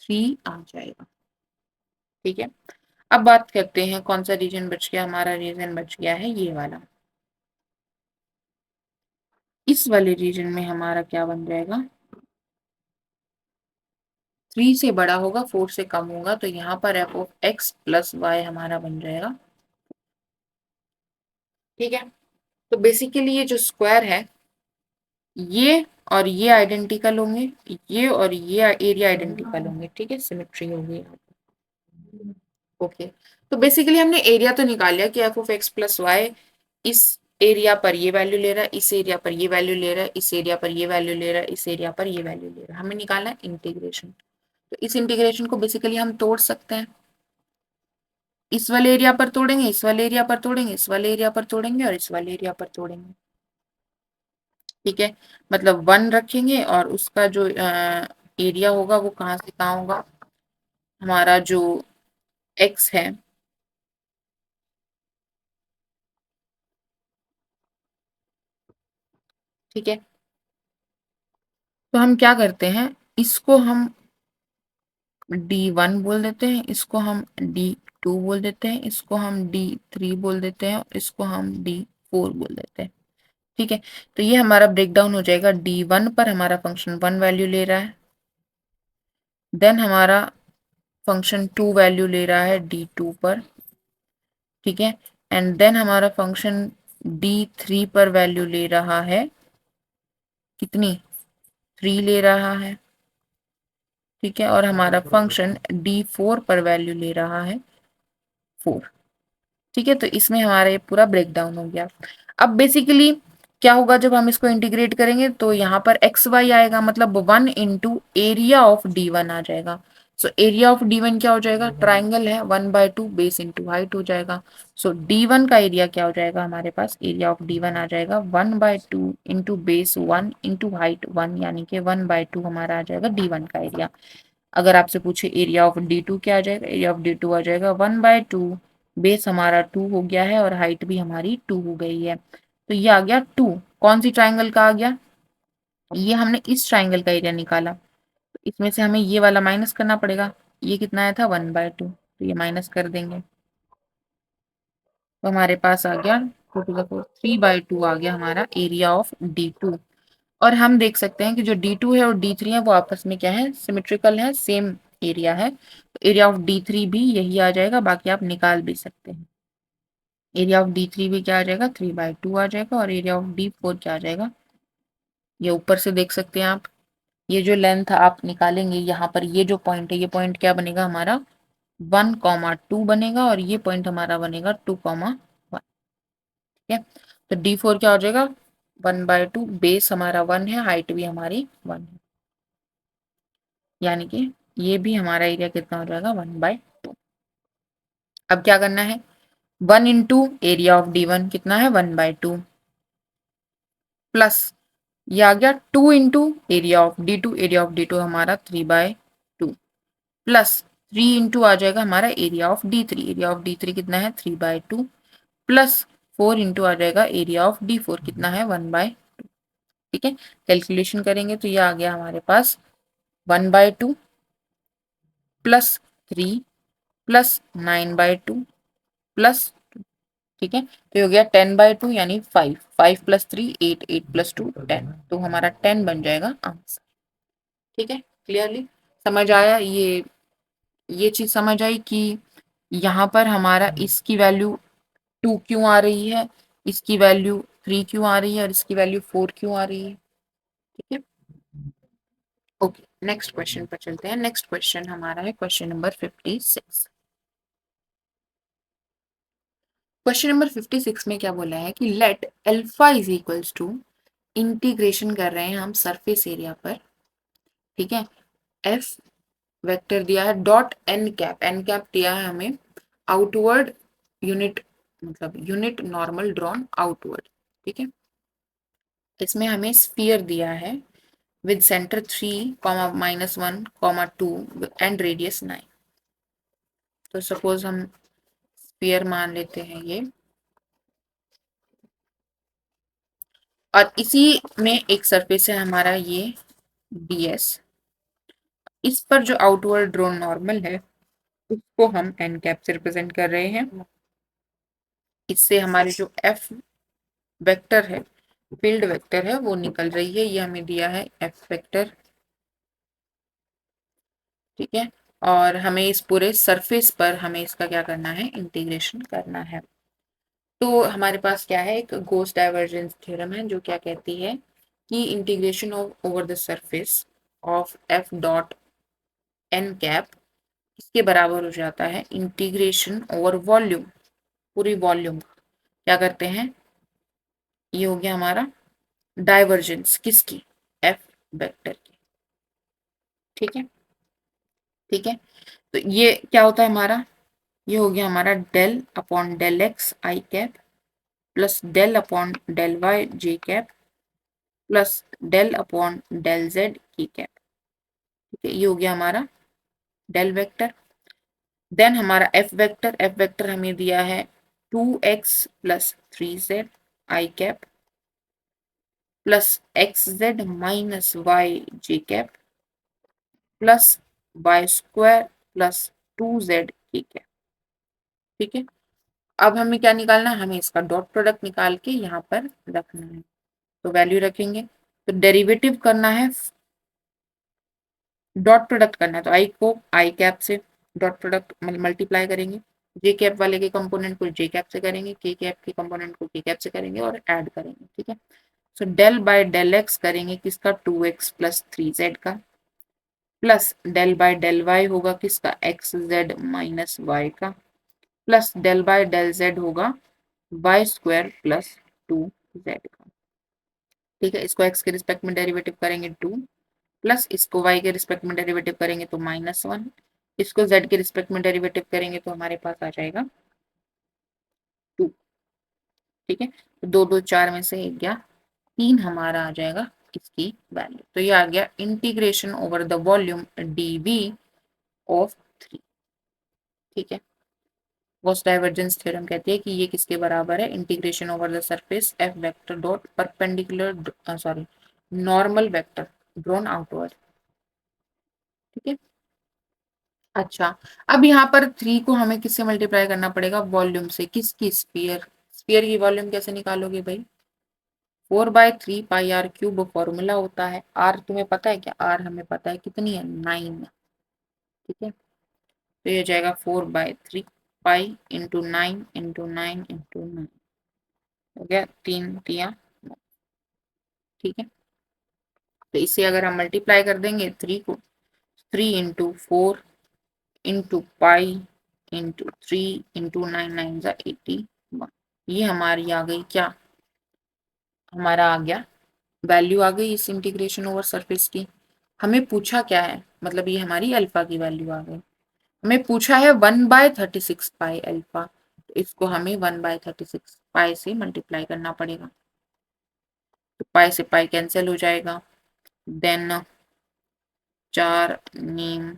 3 आ जाएगा। ठीक है, अब बात करते हैं कौन सा रीजन बच गया, हमारा रीजन बच गया है ये वाला। इस वाले रीजन में हमारा क्या बन जाएगा, 3 से बड़ा होगा 4 से कम होगा, तो यहाँ पर f of x plus y हमारा बन जाएगा। ठीक है, तो बेसिकली ये जो स्क्वायर है ये और ये आइडेंटिकल होंगे, ये और ये एरिया आइडेंटिकल होंगे। ठीक है, सिमेट्री होगी यहाँ पे। ओके, तो बेसिकली हमने एरिया तो निकाल लिया कि f of x plus y इस एरिया पर ये वैल्यू ले रहा है, इस एरिया पर ये वैल्यू ले रहा है, इस एरिया पर ये वैल्यू ले रहा है, इस एरिया पर ये वैल्यू ले रहा है। हमें निकालना है इंटीग्रेशन। तो इस इंटीग्रेशन को बेसिकली हम तोड़ सकते हैं, इस वाले एरिया पर तोड़ेंगे, इस वाले एरिया पर तोड़ेंगे, इस वाले एरिया पर तोड़ेंगे और इस वाले एरिया पर तोड़ेंगे। ठीक है, मतलब 1 रखेंगे और उसका जो एरिया होगा वो कहाँ से कहाँ होगा, हमारा जो x है, ठीक है, तो हम क्या करते हैं, इसको हम D1 बोल देते हैं, इसको हम D2 बोल देते हैं, इसको हम D3 बोल देते हैं और इसको हम D4 बोल देते हैं। ठीक है, तो ये हमारा ब्रेक डाउन हो जाएगा। D1 पर हमारा फंक्शन 1 वैल्यू ले रहा है, देन हमारा फंक्शन 2 वैल्यू ले रहा है D2 पर, ठीक है। एंड देन हमारा फंक्शन D3 पर वैल्यू ले रहा है कितनी, 3 ले रहा है, ठीक है। और हमारा फंक्शन D4 पर वैल्यू ले रहा है 4, ठीक है। तो इसमें हमारा ये पूरा ब्रेक डाउन हो गया। अब बेसिकली क्या होगा जब हम इसको इंटीग्रेट करेंगे, तो यहाँ पर एक्स वाई आएगा, मतलब 1 इंटू एरिया ऑफ D1 आ जाएगा। सो एरिया ऑफ D1 क्या हो जाएगा, ट्राइंगल है 1/2 बेस इंटू हाइट हो जाएगा। सो D1 का एरिया क्या हो जाएगा, हमारे पास एरिया ऑफ D1 आ जाएगा 1/2 इंटू बेस 1 इंटू हाइट 1, यानी कि 1/2 हमारा आ जाएगा D1 का एरिया। अगर आपसे पूछे एरिया ऑफ D2 क्या आ जाएगा, एरिया ऑफ D2 आ जाएगा 1/2, बेस हमारा 2 हो गया है और हाइट भी हमारी 2 हो गई है। तो ये आ गया 2, कौन सी ट्राइंगल का आ गया, ये हमने इस ट्राइंगल का एरिया निकाला। तो इसमें से हमें ये वाला माइनस करना पड़ेगा, ये कितना आया था 1/2, तो ये माइनस कर देंगे, तो हमारे पास आ गया 3/2 आ गया हमारा एरिया ऑफ D2। और हम देख सकते हैं कि जो D2 है और D3 है वो आपस में क्या है, सिमेट्रिकल है, सेम एरिया है। तो एरिया ऑफ D3 भी यही आ जाएगा, बाकी आप निकाल भी सकते हैं। एरिया ऑफ D3 भी क्या आ जाएगा, 3/2 आ जाएगा। और एरिया ऑफ D4 क्या आ जाएगा, ये ऊपर से देख सकते हैं आप, ये जो लेंथ आप निकालेंगे यहाँ पर, ये जो पॉइंट है, ये पॉइंट क्या बनेगा हमारा 1,2 बनेगा, और ये पॉइंट हमारा बनेगा 2,1, ठीक है। तो D4 क्या हो जाएगा 1/2, बेस हमारा 1 है, हाइट भी हमारी 1 है, यानी कि ये भी हमारा एरिया कितना हो जाएगा 1/2। अब क्या करना है, 1 इंटू एरिया ऑफ D1 कितना है 1/2, प्लस ये आ गया 2 into area of D2, area of D2 हमारा 3/2, प्लस 3 इंटू आ जाएगा हमारा area of D3, area of D3 कितना है 3/2, प्लस 4 इंटू आ जाएगा एरिया ऑफ D4 कितना है 1/2, ठीक है। कैलकुलेशन करेंगे तो ये आ गया हमारे पास 1/2 प्लस 3 प्लस 9/2 प्लस, ठीक है। तो ये हो गया 10/2 यानी 5, 5 प्लस 3 8, 8 प्लस 2 10, तो हमारा 10 बन जाएगा आंसर, ठीक है। क्लियरली समझ आया, ये चीज समझ आई कि यहाँ पर हमारा इसकी वैल्यू 2 क्यों आ रही है, इसकी वैल्यू 3 क्यों आ रही है, और इसकी वैल्यू 4 क्यों आ रही है, ठीक है। ओके, नेक्स्ट क्वेश्चन पर चलते हैं। नेक्स्ट क्वेश्चन हमारा है क्वेश्चन नंबर 56। क्वेश्चन नंबर 56 में क्या बोला है कि let alpha is equals to, integration कर रहे हैं हम सरफेस एरिया पर, ठीक है। एफ वेक्टर दिया है dot n cap, n cap दिया है हमें आउटवर्ड यूनिट, मतलब यूनिट नॉर्मल ड्रॉन आउटवर्ड, ठीक है। इसमें हमें स्फीयर दिया है विद सेंटर 3, -1, 2 एंड रेडियस 9। तो सपोज हम स्फीयर मान लेते हैं ये, और इसी में एक सरफेस है हमारा ये ds, इस पर जो आउटवर्ड ड्रोन नॉर्मल है उसको हम एन कैप से रिप्रेजेंट कर रहे हैं। इससे हमारी जो एफ वेक्टर है, फील्ड वेक्टर है, वो निकल रही है, ये हमें दिया है एफ वेक्टर, ठीक है। और हमें इस पूरे सरफेस पर हमें इसका क्या करना है, इंटीग्रेशन करना है। तो हमारे पास क्या है, एक गॉस डाइवर्जेंस थ्योरम है जो क्या कहती है कि integration of over the surface of f dot n cap इसके बराबर हो जाता है इंटीग्रेशन ओवर वॉल्यूम, पूरी वॉल्यूम क्या करते हैं, ये हो गया हमारा डाइवर्जेंस किसकी, एफ वेक्टर की, ठीक है, ठीक है। तो ये क्या होता है हमारा, ये हो गया हमारा del upon del x i cap plus del upon del y j cap plus del upon del z की कैप, ठीक है। ये हो गया हमारा डेल वेक्टर। देन हमारा एफ वेक्टर, एफ वेक्टर हमें दिया है 2x plus 3z i cap plus x z minus y j cap plus y square plus 2z की कैप, ठीक है। अब हमें क्या निकालना है, हमें इसका डॉट प्रोडक्ट निकाल के यहाँ पर रखना है, तो वैल्यू रखेंगे। तो डेरिवेटिव करना है, डॉट प्रोडक्ट करना है, तो आई को आई कैप से डॉट प्रोडक्ट मल्टीप्लाई करेंगे, जे कैप वाले के कंपोनेंट को जे कैप से करेंगे, के कैप के कंपोनेंट को के कैप से करेंगे और ऐड करेंगे, ठीक है। So del by del x करेंगे किसका, 2x प्लस 3z का, plus del by del y होगा किसका, एक्स जेड माइनस वाई का, plus del by del z होगा वाई स्क्वायर प्लस 2z का, ठीक है। इसको x के रिस्पेक्ट में डेरिवेटिव करेंगे 2, प्लस इसको y के रिस्पेक्ट में डेरिवेटिव करेंगे तो -1, इसको z के रिस्पेक्ट में डेरिवेटिव करेंगे तो हमारे पास आ जाएगा 2, ठीक है। तो 2 2 4 में से 1 गया, 3 हमारा आ जाएगा इसकी वैल्यू। तो ये आ गया integration over the volume dv of 3, ठीक है। गॉस डाइवर्जेंस थ्योरम कहती है कि ये किसके बराबर है, integration over the surface f vector dot perpendicular sorry normal vector drawn outward, ठीक है। अच्छा, अब यहाँ पर 3 को हमें किससे मल्टीप्लाई करना पड़ेगा, वॉल्यूम से, किसकी, स्फीयर। स्फीयर की वॉल्यूम कैसे निकालोगे भाई, 4/3 πr³ फॉर्मूला होता है। आर तुम्हें पता है क्या, आर हमें पता है कितनी है, 9, ठीक है। तो ये जाएगा 4/3 इंटू 9 इंटू 9 इंटू 9, हो गया 3 3, ठीक है। तो इसे अगर हम मल्टीप्लाई कर देंगे 3 को, 3 into 4 into pi into 3 into 9 9 जा 81, ये हमारी आ गई क्या, हमारा आ गया वैल्यू आ गई इस इंटीग्रेशन ओवर सरफेस की। हमें पूछा क्या है, मतलब ये हमारी अल्फा की वैल्यू आ गई। हमें पूछा है 1/36 पाई अल्फा, तो इसको हमें 1/36 पाई से मल्टीप्लाई करना पड़ेगा। तो पाई से पाई कैंसिल हो जाएगा, देन 4 नीम,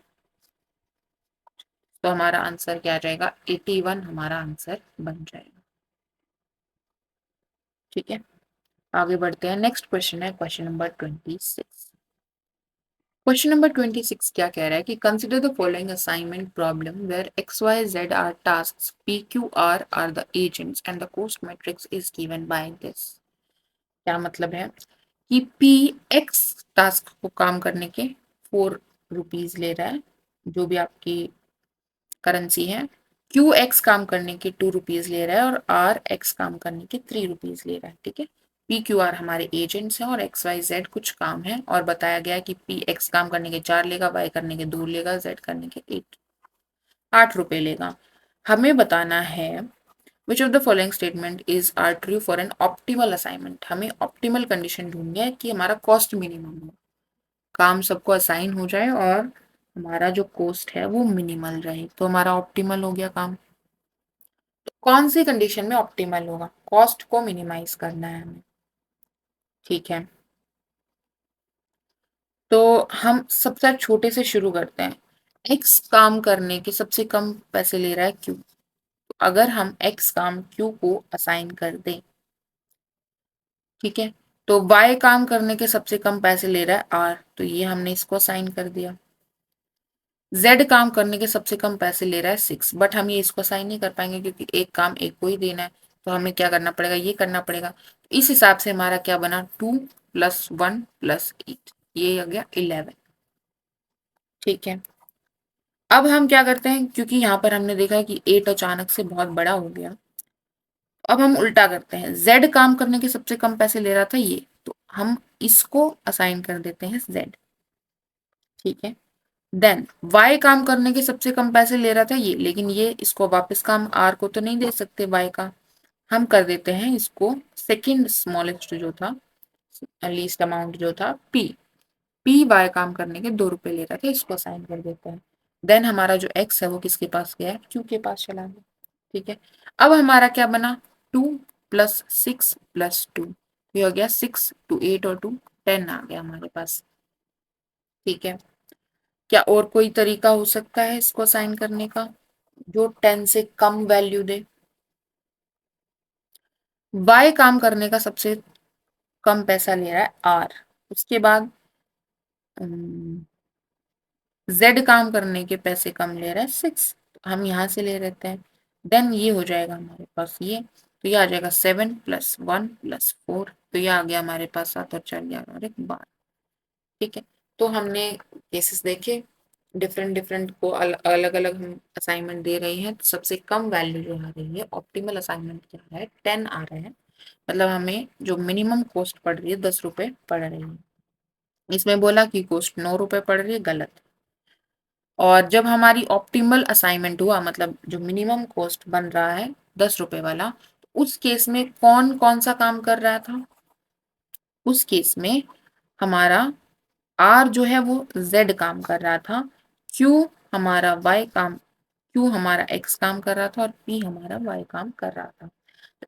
तो हमारा आंसर क्या आ जाएगा, 81 हमारा आंसर बन जाएगा, ठीक है। आगे बढ़ते हैं, नेक्स्ट क्वेश्चन है क्वेश्चन नंबर 26। क्वेश्चन नंबर 26 क्या कह रहा है कि consider the following assignment problem where X Y Z are tasks P Q R the agents and the cost matrix is given by this. क्या मतलब है कि पी एक्स टास्क को काम करने के 4 रुपीज ले रहा है, जो भी आपकी करेंसी है, क्यू एक्स काम करने के 2 रुपीज ले रहा है और आर एक्स काम करने के 3 रुपीज ले रहा है, ठीक है। पी क्यू आर हमारे एजेंट्स हैं और एक्स वाई जेड कुछ काम है, और बताया गया है कि पी एक्स काम करने के 4 लेगा, वाई करने के 2 लेगा, जेड करने के 8 रुपए लेगा। हमें बताना है which of the following statement is are true for an optimal assignment. हमें ऑप्टिमल कंडीशन ढूंढनी है कि हमारा कॉस्ट मिनिमम हो, काम सबको असाइन हो जाए और हमारा जो कॉस्ट है वो मिनिमल रहे, तो हमारा ऑप्टिमल हो गया काम। तो कौन सी कंडीशन में ऑप्टिमल होगा, कॉस्ट को मिनिमाइज करना है हमें, ठीक है। तो हम सबसे छोटे से शुरू करते हैं, एक्स काम करने के सबसे कम पैसे ले रहा है क्यू, तो अगर हम एक्स काम क्यू को असाइन कर दें, ठीक है, तो वाई काम करने के सबसे कम पैसे ले रहा है आर, तो ये हमने इसको असाइन कर दिया। जेड काम करने के सबसे कम पैसे ले रहा है 6, बट हम ये इसको असाइन नहीं कर पाएंगे क्योंकि एक काम एक को ही देना है, तो हमें क्या करना पड़ेगा, ये करना पड़ेगा। इस हिसाब से हमारा क्या बना, 2 + 1 + 8, ये आ गया 11, ठीक है। अब हम क्या करते हैं, क्योंकि यहाँ पर हमने देखा है कि 8 अचानक से बहुत बड़ा हो गया, अब हम उल्टा करते हैं, जेड काम करने के सबसे कम पैसे ले रहा था ये, तो हम इसको असाइन कर देते हैं जेड, ठीक है। देन y काम करने के सबसे कम पैसे ले रहा था ये, लेकिन ये इसको वापस काम r को तो नहीं दे सकते y का, हम कर देते हैं इसको सेकंड स्मॉलेस्ट जो था, लीस्ट अमाउंट जो था p, y काम करने के 2 रुपए ले रहा था, इसको असाइन कर देते हैं। देन हमारा जो x है वो किसके पास गया है, q के पास चला गया, ठीक है। अब हमारा क्या बना, 2 + 6 + 2, ये हो गया 6 2 8 और 2 10 आ गया हमारे पास, ठीक है। क्या और कोई तरीका हो सकता है इसको असाइन करने का जो 10 से कम वैल्यू दे, y काम करने का सबसे कम पैसा ले रहा है r, उसके बाद z काम करने के पैसे कम ले रहा है 6, हम यहाँ से ले लेते हैं। देन ये हो जाएगा हमारे पास ये, तो ये आ जाएगा 7 + 1 + 4, तो ये आ गया हमारे पास 7 और 4 11 और 1 12, ठीक है। तो हमने केसेस देखे, डिफरेंट डिफरेंट को अलग अलग हम असाइनमेंट दे रहे हैं, तो सबसे कम वैल्यू जो आ रही है ऑप्टिमल असाइनमेंट क्या है, 10 आ रहा है। मतलब हमें जो मिनिमम कॉस्ट पड़ रही है 10 रुपए पड़ रही है। इसमें बोला कि कॉस्ट 9 रुपए पड़ रही है, गलत। और जब हमारी ऑप्टिमल असाइनमेंट हुआ, मतलब जो मिनिमम कॉस्ट बन रहा है 10 रुपए वाला, तो उस केस में कौन कौन सा काम कर रहा था? उस केस में हमारा आर जो है वो जेड काम कर रहा था, क्यू हमारा वाई काम, क्यू हमारा एक्स काम कर रहा था, और पी हमारा वाई काम कर रहा था।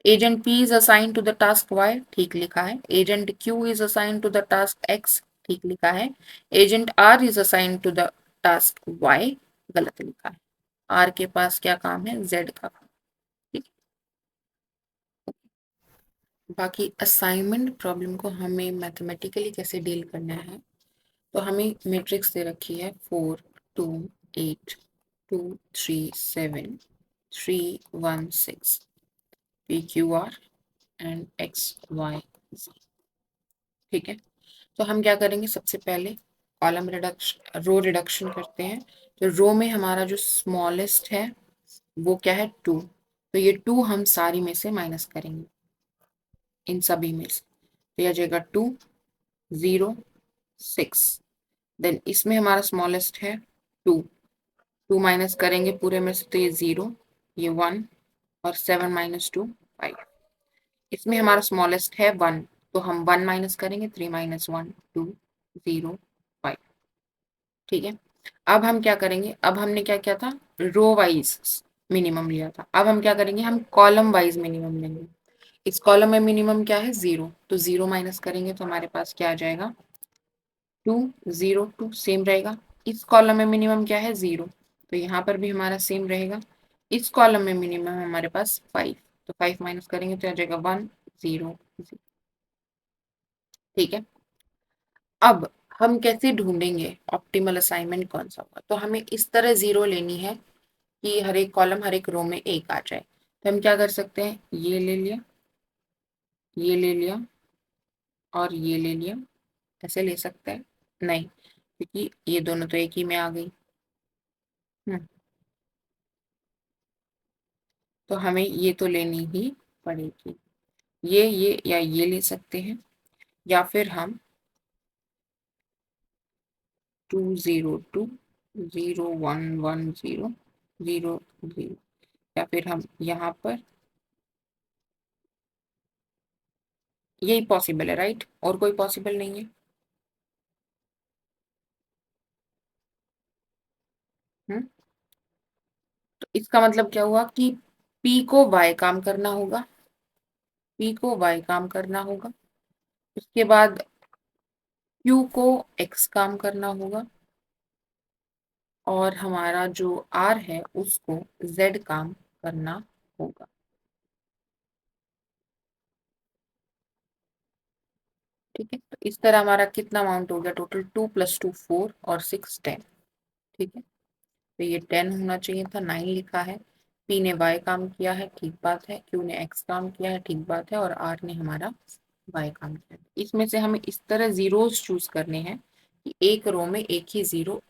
Agent P is assign to the task Y, ठीक लिखा है। Agent Q is assign to the task X, ठीक लिखा है। Agent R is assign to the task Y, गलत लिखा है। आर के पास क्या काम है? जेड का काम। ठीक है। बाकी असाइनमेंट प्रॉब्लम को हमें मैथमेटिकली कैसे डील करना है, तो हमें मैट्रिक्स दे रखी है 4 2 8 2 3 7 3 1 6 P Q R and X Y. ठीक है, तो हम क्या करेंगे, सबसे पहले कॉलम रिडक्शन, रो रिडक्शन करते हैं। तो रो में हमारा जो स्मॉलेस्ट है वो क्या है? 2। तो ये 2 हम सारी में से माइनस करेंगे, इन सभी में से। तो यह आ जाएगा 2 0 6। देन इसमें हमारा स्मॉलेस्ट है 2, 2 माइनस करेंगे पूरे में से, तो ये 0, ये 1, और 7 माइनस 2 5। इसमें हमारा स्मॉलेस्ट है 1, तो हम 1 माइनस करेंगे, 3 माइनस 1 2 0 5। ठीक है, अब हम क्या करेंगे, अब हमने क्या किया था, रो वाइज मिनिमम लिया था। अब हम क्या करेंगे, हम कॉलम वाइज मिनिमम लेंगे। इस कॉलम में मिनिमम क्या है? 0, तो 0 माइनस करेंगे तो हमारे पास क्या आ जाएगा? 2 0 2, सेम रहेगा। इस कॉलम में मिनिमम क्या है? 0, तो यहाँ पर भी हमारा सेम रहेगा। इस कॉलम में मिनिमम हमारे पास 5, तो 5 माइनस करेंगे तो आ जाएगा 1 0 0। ठीक है, अब हम कैसे ढूंढेंगे ऑप्टिमल असाइनमेंट कौन सा होगा? तो हमें इस तरह 0 लेनी है कि हर एक कॉलम, हर एक रो में एक आ जाए। तो हम क्या कर सकते हैं, ये ले लिया, ये ले लिया, और ये ले लिया। ऐसे ले सकते हैं? नहीं, क्योंकि ये दोनों तो एक ही में आ गई। हम्म, तो हमें ये तो लेनी ही पड़ेगी। ये या ये ले सकते हैं, या फिर हम 2 0 2 0 1 1 0 0 या फिर हम यहाँ पर, यही पॉसिबल है, राइट? और कोई पॉसिबल नहीं है। हम्म, तो इसका मतलब क्या हुआ कि P को Y काम करना होगा, P को Y काम करना होगा। उसके बाद Q को X काम करना होगा, और हमारा जो R है उसको Z काम करना होगा। ठीक है, तो इस तरह हमारा कितना अमाउंट हो गया टोटल? 2 + 2 4 और 6 10। ठीक है, तो ये 10 होना चाहिए था, 9 लिखा है। P ने Y काम किया है, ठीक बात है। Q ने X काम किया है, ठीक बात है। और R ने हमारा Y काम किया है। इसमें से हमें इस तरह जीरोस चूज करने हैं कि एक रो में एक ही जीरो,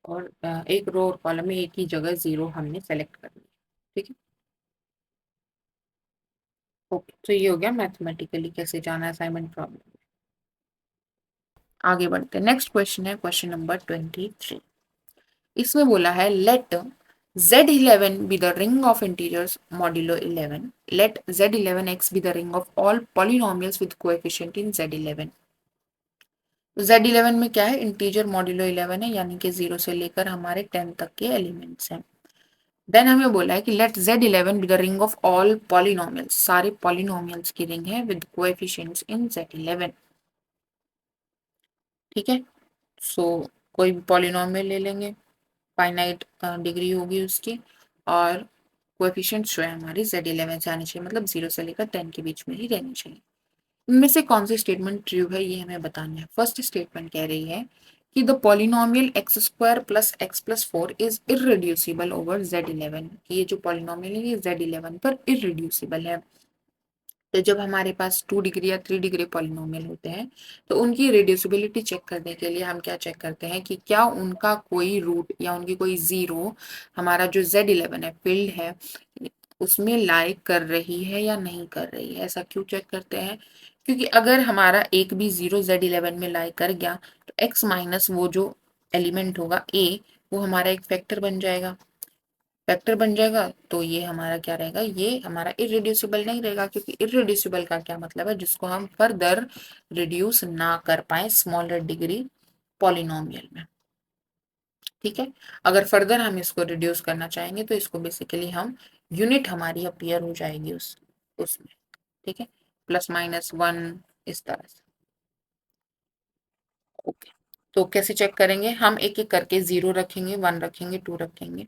और एक रो और कॉलम में एक ही जगह जीरो हमने सेलेक्ट करनी है। ठीक है, ओके, तो ये हो गया मैथमेटिकली कैसे जाना है असाइनमेंट प्रॉब्लम। आगे बढ़ते हैं, नेक्स्ट क्वेश्चन है क्वेश्चन नंबर 23। इसमें बोला है late Z11 be the ring of integers modulo 11, let Z11x be the ring of all polynomials with coefficient in Z11। तो Z11 में क्या है? इंटीजर मॉड्यूलो 11 है, यानी कि 0 से लेकर हमारे 10 तक के एलिमेंट्स हैं। देन हमें बोला है कि let Z11 be the ring of all polynomials, सारे पॉलिनोमियल्स की रिंग है विद कोएफिशिएंट्स इन Z11। ठीक है, सो कोई भी पॉलिनोमियल ले लेंगे, फाइनाइट डिग्री होगी उसकी, और कोएफिशिएंट्स जो है हमारी Z11 से आनी चाहिए, मतलब 0 से लेकर 10 के बीच में ही रहनी चाहिए। इनमें से कौन सी स्टेटमेंट ट्रू है ये हमें बताना है। फर्स्ट स्टेटमेंट कह रही है कि the polynomial x² + x + 4 is irreducible over Z11। ये जो पॉलिनोमियल है ये Z11 पर इररेड्यूसिबल है। तो जब हमारे पास 2 डिग्री या 3 डिग्री पॉलिनोमियल होते हैं तो उनकी रिड्यूसिबिलिटी चेक करने के लिए हम क्या चेक करते हैं कि क्या उनका कोई रूट या उनकी कोई जीरो हमारा जो Z11 है फील्ड है उसमें लाई कर रही है या नहीं कर रही है। ऐसा क्यों चेक करते हैं? क्योंकि अगर हमारा एक भी जीरो Z11 में लाई कर गया तो x माइनस वो जो एलिमेंट होगा a वो हमारा एक फैक्टर बन जाएगा। फैक्टर बन जाएगा तो ये हमारा क्या रहेगा, ये हमारा इरेड्यूसिबल नहीं रहेगा, क्योंकि इरेड्यूसिबल का क्या मतलब है, जिसको हम फर्दर रिड्यूस ना कर पाए स्मॉलर डिग्री पॉलिनोमियल में। ठीक है, अगर फर्दर हम इसको रिड्यूस करना चाहेंगे तो इसको बेसिकली हम यूनिट हमारी अपीयर हो जाएगी उसमें। ठीक है, +-1 इस तरह से। ओके, तो कैसे चेक करेंगे, हम एक एक करके 0 रखेंगे, 1 रखेंगे, 2 रखेंगे।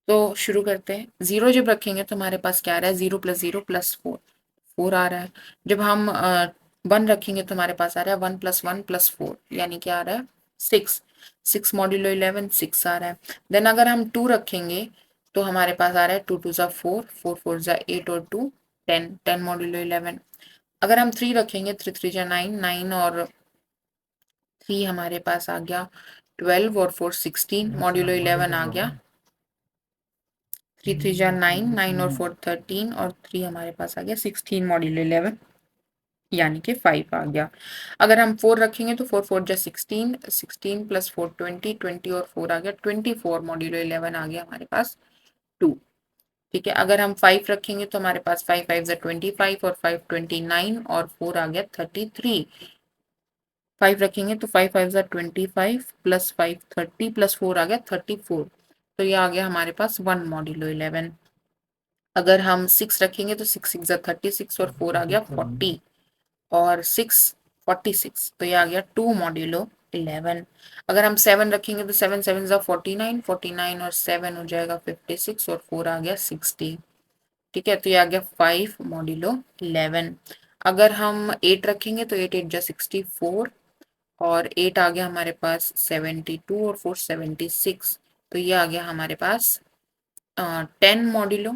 तो शुरू करते हैं। 0 जब रखेंगे तो हमारे पास क्या आ रहा है, 0 + 0 +4, 4 आ रहा है। जब हम 1 रखेंगे तो हमारे पास आ रहा है 1 + 1 + 4, यानी क्या आ रहा है 6, 6 मॉड्यूलो 11 6 आ रहा है। देन अगर हम 2 रखेंगे तो हमारे पास आ रहा है 2 × 2 = 4, 4 × 4 = 8 और 2 10, 10 मॉड्यूलो 11। अगर हम 3 रखेंगे 3 × 3 = 9, 9 और 3 हमारे पास आ गया 12 और 4 16 मॉड्यूलो 11 आ गया। 3 × 3 = 9, 9 और 4 13 और 3 हमारे पास आ गया 16 मॉड्यूलो 11, यानी कि 5 आ गया। अगर हम 4 रखेंगे तो 4 × 4 = 16, 16 + 4 20, 20 और 4 आ गया 24 मॉड्यूलो 11 आ गया हमारे पास 2। ठीक है, अगर हम 5 रखेंगे तो हमारे पास 5 × 5 = 25 और 5 29 और 4 आ गया 33। 5 रखेंगे तो 5 × 5 = 25 + 5 30 + 4 आ गया 34। तो ये आ गया हमारे पास 1 मॉड्यूलो 11। अगर हम 6 रखेंगे तो 6 × 6 = 36 और 4 आ गया 40 और 6 46, तो ये आ गया 2 मॉड्यूलो 11। अगर हम 7 रखेंगे तो 7 × 7 = 49, 49 और 7 हो जाएगा 56 और 4 आ गया 60। ठीक है, तो ये आ गया 5 मॉड्यूलो 11। अगर हम 8 रखेंगे तो 8 × 8 = 64 और 8 आ गया हमारे पास 72 और 4 76, तो ये आ गया हमारे पास 10 मॉड्यूलो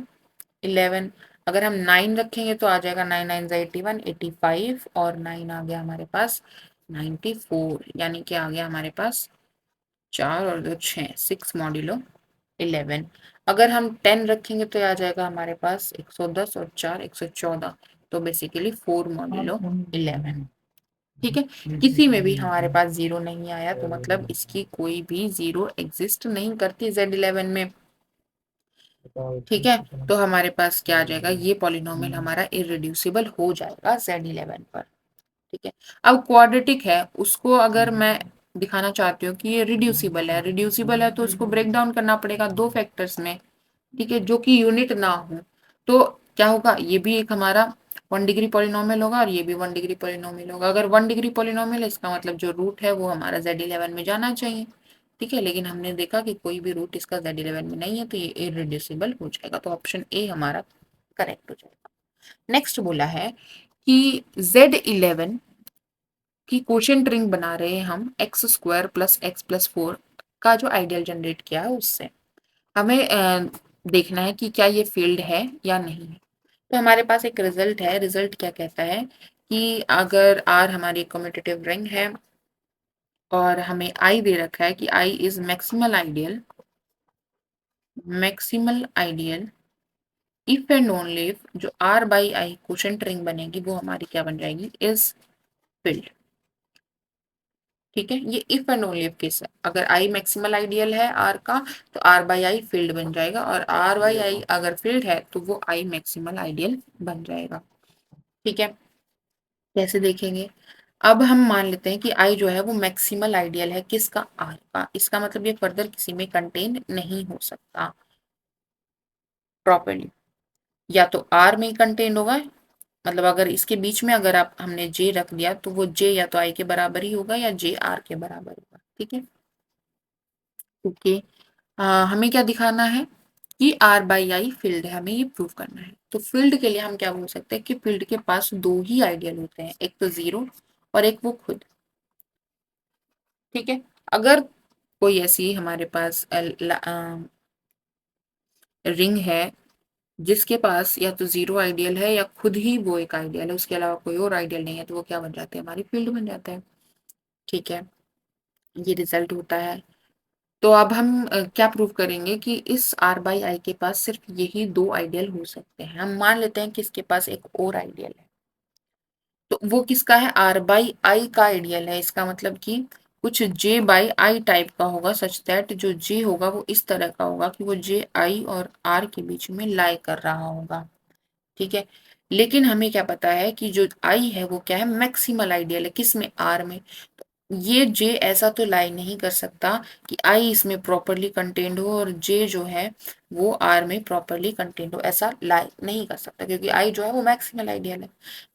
11। अगर हम 9 रखेंगे तो आ जाएगा 9 × 9 = 81, 85 और 9 आ गया हमारे पास 94, यानी कि आ गया हमारे पास 4 और 2 6, 6 मॉड्यूलो 11। अगर हम 10 रखेंगे तो आ जाएगा हमारे पास 110 और 4 114, तो बेसिकली 4 मॉड्यूलो 11। ठीक है, किसी में भी हमारे पास 0 नहीं आया तो मतलब इसकी कोई भी 0 एग्जिस्ट नहीं करती Z11 में। ठीक है, तो हमारे पास क्या आ जाएगा, ये पॉलिनोमियल हमारा इररिड्यूसिबल हो जाएगा Z11 पर। ठीक है, अब क्वाड्रेटिक है, उसको अगर मैं दिखाना चाहती हूँ कि ये रिड्यूसिबल है, रिड्यूसिबल है तो उसको ब्रेक डाउन करना पड़ेगा 2 फैक्टर्स में। ठीक है, जो कि यूनिट ना हो, तो क्या होगा, ये भी एक हमारा 1 डिग्री पॉलिनोमियल होगा और ये भी 1 डिग्री पॉलिनोमियल होगा। अगर 1 डिग्री पॉलिनोमियल है इसका मतलब जो रूट है वो हमारा Z11 में जाना चाहिए। ठीक है, लेकिन हमने देखा कि कोई भी रूट इसका Z11 में नहीं है, तो ये इररिड्यूसिबल हो जाएगा, तो ऑप्शन ए हमारा करेक्ट हो जाएगा। नेक्स्ट बोला है कि Z11 की क्वोशिएंट रिंग बना रहे हैं हम x² + x + 4 का जो आइडियल जनरेट किया है उससे। हमें देखना है कि क्या ये फील्ड है या नहीं है। तो हमारे पास एक रिजल्ट है, रिजल्ट क्या कहता है कि अगर R हमारी कम्यूटेटिव रिंग है और हमें I दे रखा है कि I is maximal ideal, maximal ideal if and only if जो R/I क्वोशिएंट रिंग बनेगी वो हमारी क्या बन जाएगी, इज फील्ड। ठीक है, ये if and only if case है। अगर आई मैक्सिमल आइडियल है आर का तो R/I फील्ड बन जाएगा, और R/I अगर फील्ड है तो वो आई मैक्सिमल आइडियल बन जाएगा। ठीक है, कैसे देखेंगे, अब हम मान लेते हैं कि आई जो है वो मैक्सिमल आइडियल है किसका, आर का। इसका मतलब ये फर्दर किसी में कंटेन नहीं हो सकता प्रॉपर्ली, या तो आर में ही कंटेन होगा, मतलब अगर इसके बीच में अगर आप हमने जे रख दिया तो वो जे या तो आई के बराबर ही होगा या जे आर के बराबर होगा। ठीक है, ओके, हमें क्या दिखाना है कि R/I फील्ड है, हमें ये प्रूव करना है। तो फील्ड के लिए हम क्या बोल सकते हैं कि फील्ड के पास 2 ही आइडियल होते हैं, एक तो 0 और एक वो खुद। ठीक है, अगर कोई ऐसी हमारे पास रिंग है जिसके पास या तो जीरो आइडियल है या खुद ही वो एक आइडियल है, उसके अलावा कोई और आइडियल नहीं है, तो वो क्या बन जाते हैं, हमारी फील्ड बन जाता है। ठीक है, ये रिजल्ट होता है। तो अब हम क्या प्रूव करेंगे कि इस R बाई आई के पास सिर्फ यही दो आइडियल हो सकते हैं। हम मान लेते हैं कि इसके पास एक और आइडियल है, तो वो किसका है, R बाई आई का आइडियल है। इसका मतलब कि कुछ J बाई आई टाइप का होगा, सच दैट जो J होगा वो इस तरह का होगा कि वो J आई और R के बीच में लाई कर रहा होगा। ठीक है, लेकिन हमें क्या पता है कि जो I है वो क्या है, मैक्सिमल आइडियल है, किस में, R में। ये J ऐसा तो लाई नहीं कर सकता कि I इसमें प्रॉपरली कंटेन्ड हो और J जो है वो R में प्रॉपरली कंटेन्ड हो, ऐसा लाई नहीं कर सकता, क्योंकि I जो है वो मैक्सिमल आइडियल है।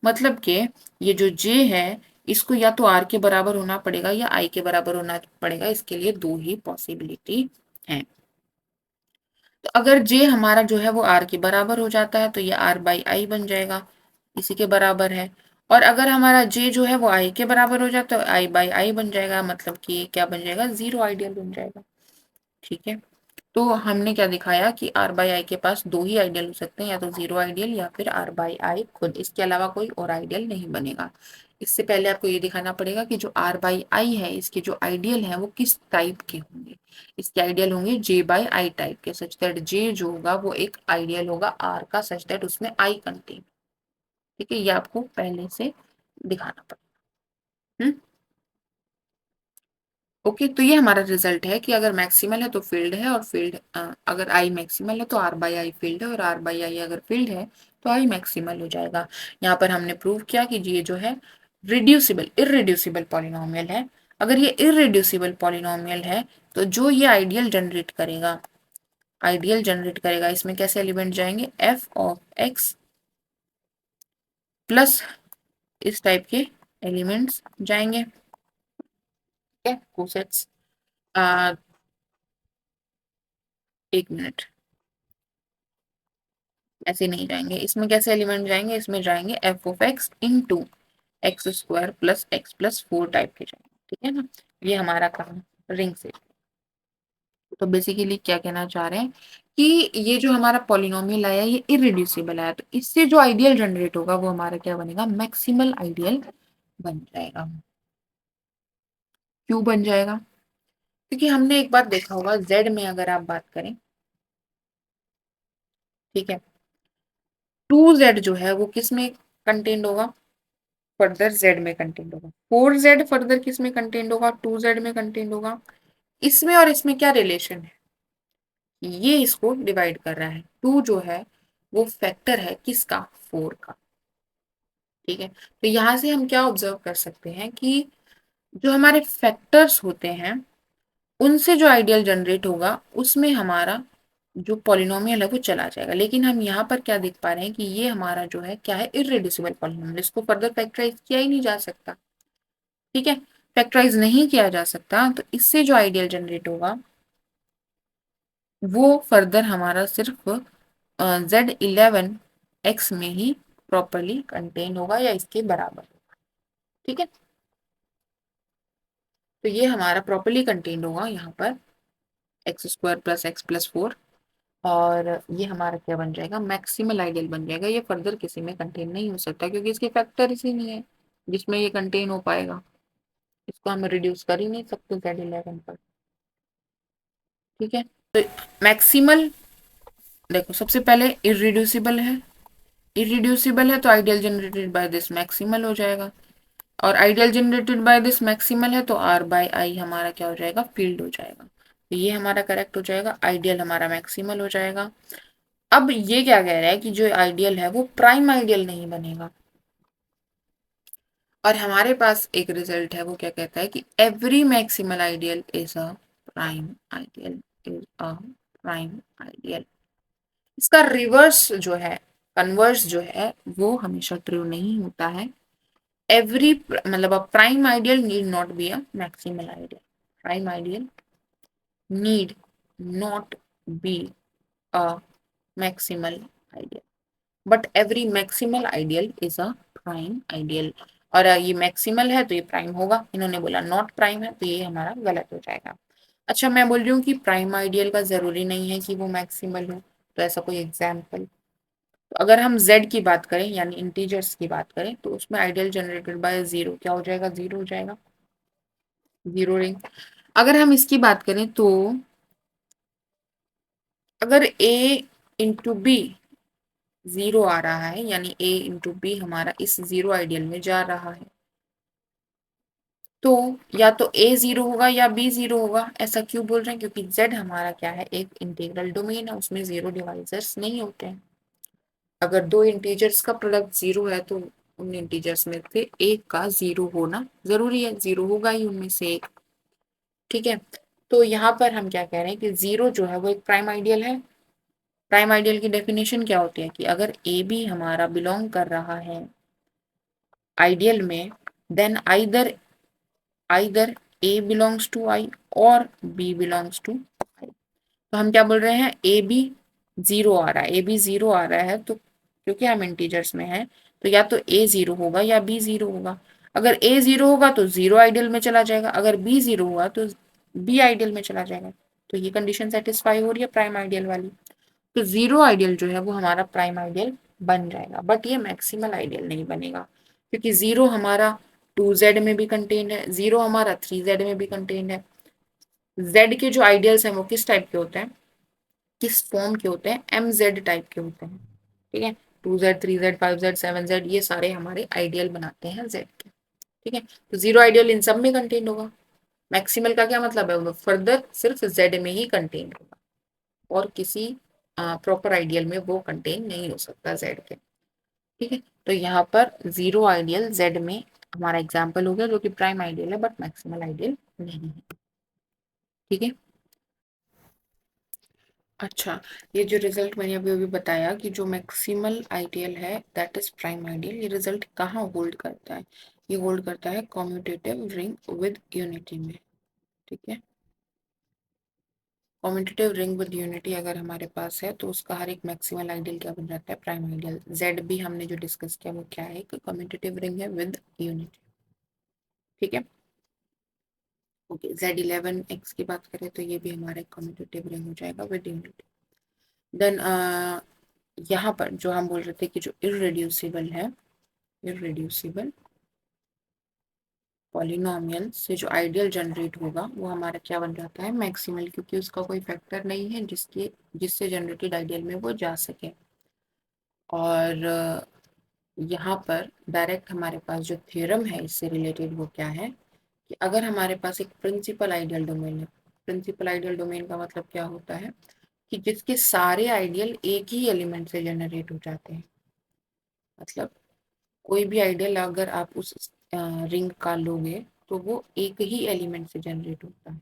मतलब कि ये जो J है इसको या तो R के बराबर होना पड़ेगा या I के बराबर होना पड़ेगा, इसके लिए दो ही पॉसिबिलिटी है। तो अगर J हमारा जो है वो R के बराबर हो जाता है तो ये R बाई आई बन जाएगा, इसी के बराबर है। और अगर हमारा J जो है वो I के बराबर हो जाता है तो I बाई आई बन जाएगा, मतलब कि क्या बन जाएगा, जीरो आइडियल बन जाएगा। ठीक है, तो हमने क्या दिखाया कि R बाई आई के पास दो ही आइडियल हो सकते हैं, या तो जीरो आइडियल या फिर R बाई आई खुद, इसके अलावा कोई और आइडियल नहीं बनेगा। इससे पहले आपको ये दिखाना पड़ेगा कि जो R बाई आई है इसके जो आइडियल है वो किस टाइप के होंगे। इसके आइडियल होंगे J बाई आई टाइप के, सच दैट J जो होगा वो एक आइडियल होगा R का, सच दैट उसमें I कंटेन। ठीक है, ये आपको पहले से दिखाना पड़ेगा। ओके, तो ये हमारा रिजल्ट है कि अगर मैक्सिमल है तो फील्ड है, और फील्ड अगर आई मैक्सिमल है तो R बाई आई फील्ड है, और R बाई आई अगर फील्ड है तो आई मैक्सिमल हो जाएगा। यहाँ पर हमने प्रूव किया कि ये जो है रिड्यूसिबल इररिड्यूसिबल पॉलिनोमियल है। अगर ये इररिड्यूसिबल पॉलिनोमियल है तो जो ये आइडियल जनरेट करेगा इसमें कैसे एलिमेंट जाएंगे, f ऑफ x प्लस इस टाइप के एलिमेंट्स जाएंगे। ठीक है, कोसेट्स, 1 मिनट, ऐसे नहीं जाएंगे, इसमें कैसे एलिमेंट जाएंगे, इसमें जाएंगे f of x in two x square plus x plus four type के जाएंगे। ठीक है ना, ये हमारा काम रिंग से। तो बेसिकली क्या कहना चाह रहे हैं कि ये जो हमारा पॉलिनोमियल आया ये इररिड्यूसिबल आया, तो इससे जो आइडियल जनरेट होगा वो हमारा क्या बनेगा, मैक्सिमल आइडियल बन जाएगा। क्यों बन जाएगा, क्योंकि हमने एक बात देखा होगा, जेड में अगर आप बात करें, ठीक है, टू जेड जो है वो किस में कंटेंट होगा, फर्दर जेड में कंटेंट होगा। फोर जेड फर्दर किस में कंटेंट होगा, टू जेड में कंटेंट होगा। इसमें और इसमें क्या रिलेशन है, ये इसको डिवाइड कर रहा है। टू जो है वो फैक्टर है किसका, फोर का। ठीक है, तो यहां से हम क्या ऑब्जर्व कर सकते हैं कि जो हमारे फैक्टर्स होते हैं उनसे जो आइडियल जनरेट होगा उसमें हमारा जो पॉलिनोमियल है वो चला जाएगा। लेकिन हम यहाँ पर क्या देख पा रहे हैं कि ये हमारा जो है क्या है, इररेड्यूसिबल पॉलिनोमियल, इसको फर्दर फैक्टराइज किया ही नहीं जा सकता। ठीक है, फैक्टराइज नहीं किया जा सकता, तो इससे जो आइडियल जनरेट होगा वो फर्दर हमारा सिर्फ Z11 X में ही प्रॉपरली कंटेन होगा या इसके बराबर। ठीक है, तो ये हमारा प्रॉपरली कंटेन होगा यहाँ पर x square plus x plus four, और ये हमारा क्या बन जाएगा, मैक्सिमल आइडियल बन जाएगा। ये फर्दर किसी में कंटेन नहीं हो सकता क्योंकि इसके फैक्टर इसी नहीं है जिसमें ये कंटेन हो पाएगा। इसको हम रिड्यूस कर ही नहीं सकते Z11 पर। ठीक है, तो मैक्सिमल, देखो सबसे पहले इरिड्यूसिबल है, इरिड्यूसिबल है तो ideal generated by this maximal हो जाएगा, और ideal generated by this maximal है तो R बाय आई हमारा क्या हो जाएगा, फील्ड हो जाएगा। तो ये हमारा करेक्ट हो जाएगा, आइडियल हमारा मैक्सिमल हो जाएगा। अब ये क्या कह रहा है कि जो आइडियल है वो प्राइम आइडियल नहीं बनेगा, और हमारे पास एक रिजल्ट है वो क्या कहता है कि every maximal ideal is a prime ideal, is a prime ideal. इसका रिवर्स जो है, कन्वर्स जो है, वो हमेशा ट्रू नहीं होता है। एवरी मतलब a prime ideal need not be a maximal ideal, prime ideal need not be a maximal ideal, but every maximal ideal is a prime ideal. और ये मैक्सिमल है तो ये प्राइम होगा, इन्होंने बोला नॉट प्राइम है तो ये हमारा गलत हो जाएगा। अच्छा, मैं बोल रही हूँ कि प्राइम आइडियल का जरूरी नहीं है कि वो मैक्सिमल हो, तो ऐसा कोई एग्जाम्पल तो अगर हम z की बात करें यानी इंटीजर्स की बात करें तो उसमें आइडियल जनरेटेड बाय जीरो क्या हो जाएगा, जीरो हो जाएगा, जीरो रिंग। अगर हम इसकी बात करें तो अगर a इंटू बी जीरो आ रहा है यानी a इंटू बी हमारा इस जीरो आइडियल में जा रहा है, तो या तो a जीरो होगा या b जीरो होगा। ऐसा क्यों बोल रहे हैं, क्योंकि z हमारा क्या है, एक इंटीग्रल डोमेन है, उसमें जीरो डिवाइजर्स नहीं होते हैं। अगर दो इंटीजर्स का प्रोडक्ट जीरो है तो उन इंटीजर्स में से एक का जीरो होना जरूरी है, जीरो होगा ही उनमें से एक। ठीक है, तो यहाँ पर हम क्या कह रहे हैं कि जीरो जो है वो एक प्राइम आइडियल है। प्राइम आइडियल की डेफिनेशन क्या होती है कि अगर ए बी हमारा बिलोंग कर रहा है आइडियल में, then either either a belongs to i और बी बिलोंग्स टू आई। तो हम क्या बोल रहे हैं, ए बी जीरो आ रहा है, ए बी जीरो आ रहा है तो क्योंकि हम इंटीजर्स में हैं तो या तो ए जीरो होगा या बी जीरो होगा। अगर ए जीरो होगा तो जीरो आइडियल में चला जाएगा, अगर बी जीरो हुआ तो बी आइडियल में चला जाएगा। तो ये कंडीशन सेटिस्फाई हो रही है प्राइम आइडियल वाली। तो जीरो आइडियल जो है वो हमारा प्राइम आइडियल बन जाएगा, बट ये मैक्सिमल आइडियल नहीं बनेगा, क्योंकि जीरो हमारा 2z में भी कंटेन्ड है, जीरो हमारा 3z में भी कंटेन्ड है। z के जो आइडियल्स हैं वो किस टाइप के होते हैं, किस फॉर्म के होते हैं, mz टाइप के होते हैं। ठीक है, 2z 3z 5z 7z ये सारे हमारे आइडियल बनाते हैं z के। ठीक है, तो जीरो आइडियल इन सब में कंटेन्ड होगा। मैक्सिमल का क्या मतलब है, वो फर्दर सिर्फ z में ही कंटेन्ड होगा और किसी प्रॉपर आइडियल में वो कंटेन नहीं हो सकता z के। ठीक है, तो यहाँ पर जीरो आइडियल z में हमारा एग्जाम्पल हो गया जो कि प्राइम आइडियल है बट मैक्सिमल आइडियल नहीं है। ठीक है, अच्छा, ये जो रिजल्ट मैंने अभी अभी बताया कि जो मैक्सिमल आइडियल है दैट इज प्राइम आइडियल, ये रिजल्ट कहाँ होल्ड करता है, ये होल्ड करता है कॉम्यूटेटिव रिंग विद यूनिटी में। ठीक है, कॉम्यूटेटिव रिंग विद यूनिटी अगर हमारे पास है तो उसका हर एक मैक्सिमल आइडियल क्या बन जाता है, प्राइम आइडियल। जेड भी हमने जो डिस्कस किया वो क्या है, एक कॉम्यूटेटिव रिंग है विद यूनिटी। ठीक है, ओके, Z11X की बात करें तो ये भी हमारा एक कॉम्यूटेटिव रिंग हो जाएगा विद यूनिटी। देन यहाँ पर जो हम बोल रहे थे कि जो इररेड्यूसिबल है, इररेड्यूसिबल पॉलिनोमियल से जो आइडियल जनरेट होगा वो हमारा क्या बन जाता है, मैक्सिमल, क्योंकि उसका कोई फैक्टर नहीं है जिससे जनरेटेड आइडियल में वो जा सके। और यहाँ पर डायरेक्ट हमारे पास जो थ्योरम है इससे रिलेटेड वो क्या है कि अगर हमारे पास एक प्रिंसिपल आइडियल डोमेन है, प्रिंसिपल आइडियल डोमेन का मतलब क्या होता है कि जिसके सारे आइडियल एक ही एलिमेंट से जनरेट हो जाते हैं। मतलब कोई भी आइडियल अगर आप उस रिंग का लोगे तो वो एक ही एलिमेंट से जनरेट होता है,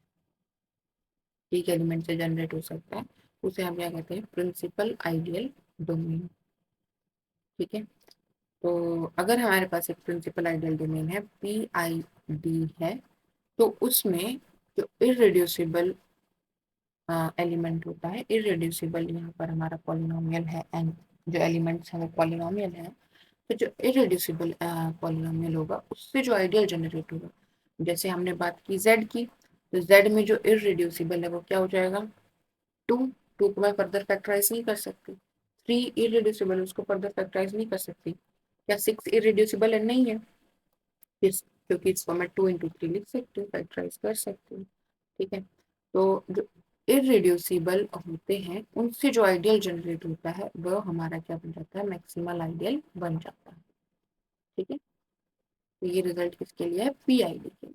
एक एलिमेंट से जनरेट हो सकता है, उसे हम क्या कहते हैं, प्रिंसिपल आइडियल डोमेन। ठीक है, तो अगर हमारे पास एक प्रिंसिपल आइडियल डोमेन है PID है तो उसमें जो इररेड्यूसिबल एलिमेंट होता है, इररेड्यूसिबल यहाँ पर हमारा पॉलिनोमियल है एंड जो एलिमेंट्स हैं वो पॉलिनोमियल है, तो जो इररेड्यूसिबल पॉलिनोमियल होगा उससे जो आइडियल जनरेट होगा, जैसे हमने बात की z की, तो z में जो इररेड्यूसिबल है वो क्या हो जाएगा, टू। टू को मैं फर्दर फैक्टराइज नहीं कर सकती, थ्री इररेड्यूसिबल उसको फर्दर फैक्टराइज नहीं कर सकती, क्या सिक्स इररेड्यूसिबल है, नहीं है, क्योंकि इसको मैं 2 × 3 लिख सकती हूँ, फैक्टराइज कर सकती हूँ। ठीक है, तो जो इररेड्यूसिबल होते हैं उनसे जो आइडियल जनरेट होता है वह हमारा क्या बन जाता है, मैक्सिमल आइडियल बन जाता है। ठीक है, तो ये रिजल्ट किसके लिए है, PID के लिए।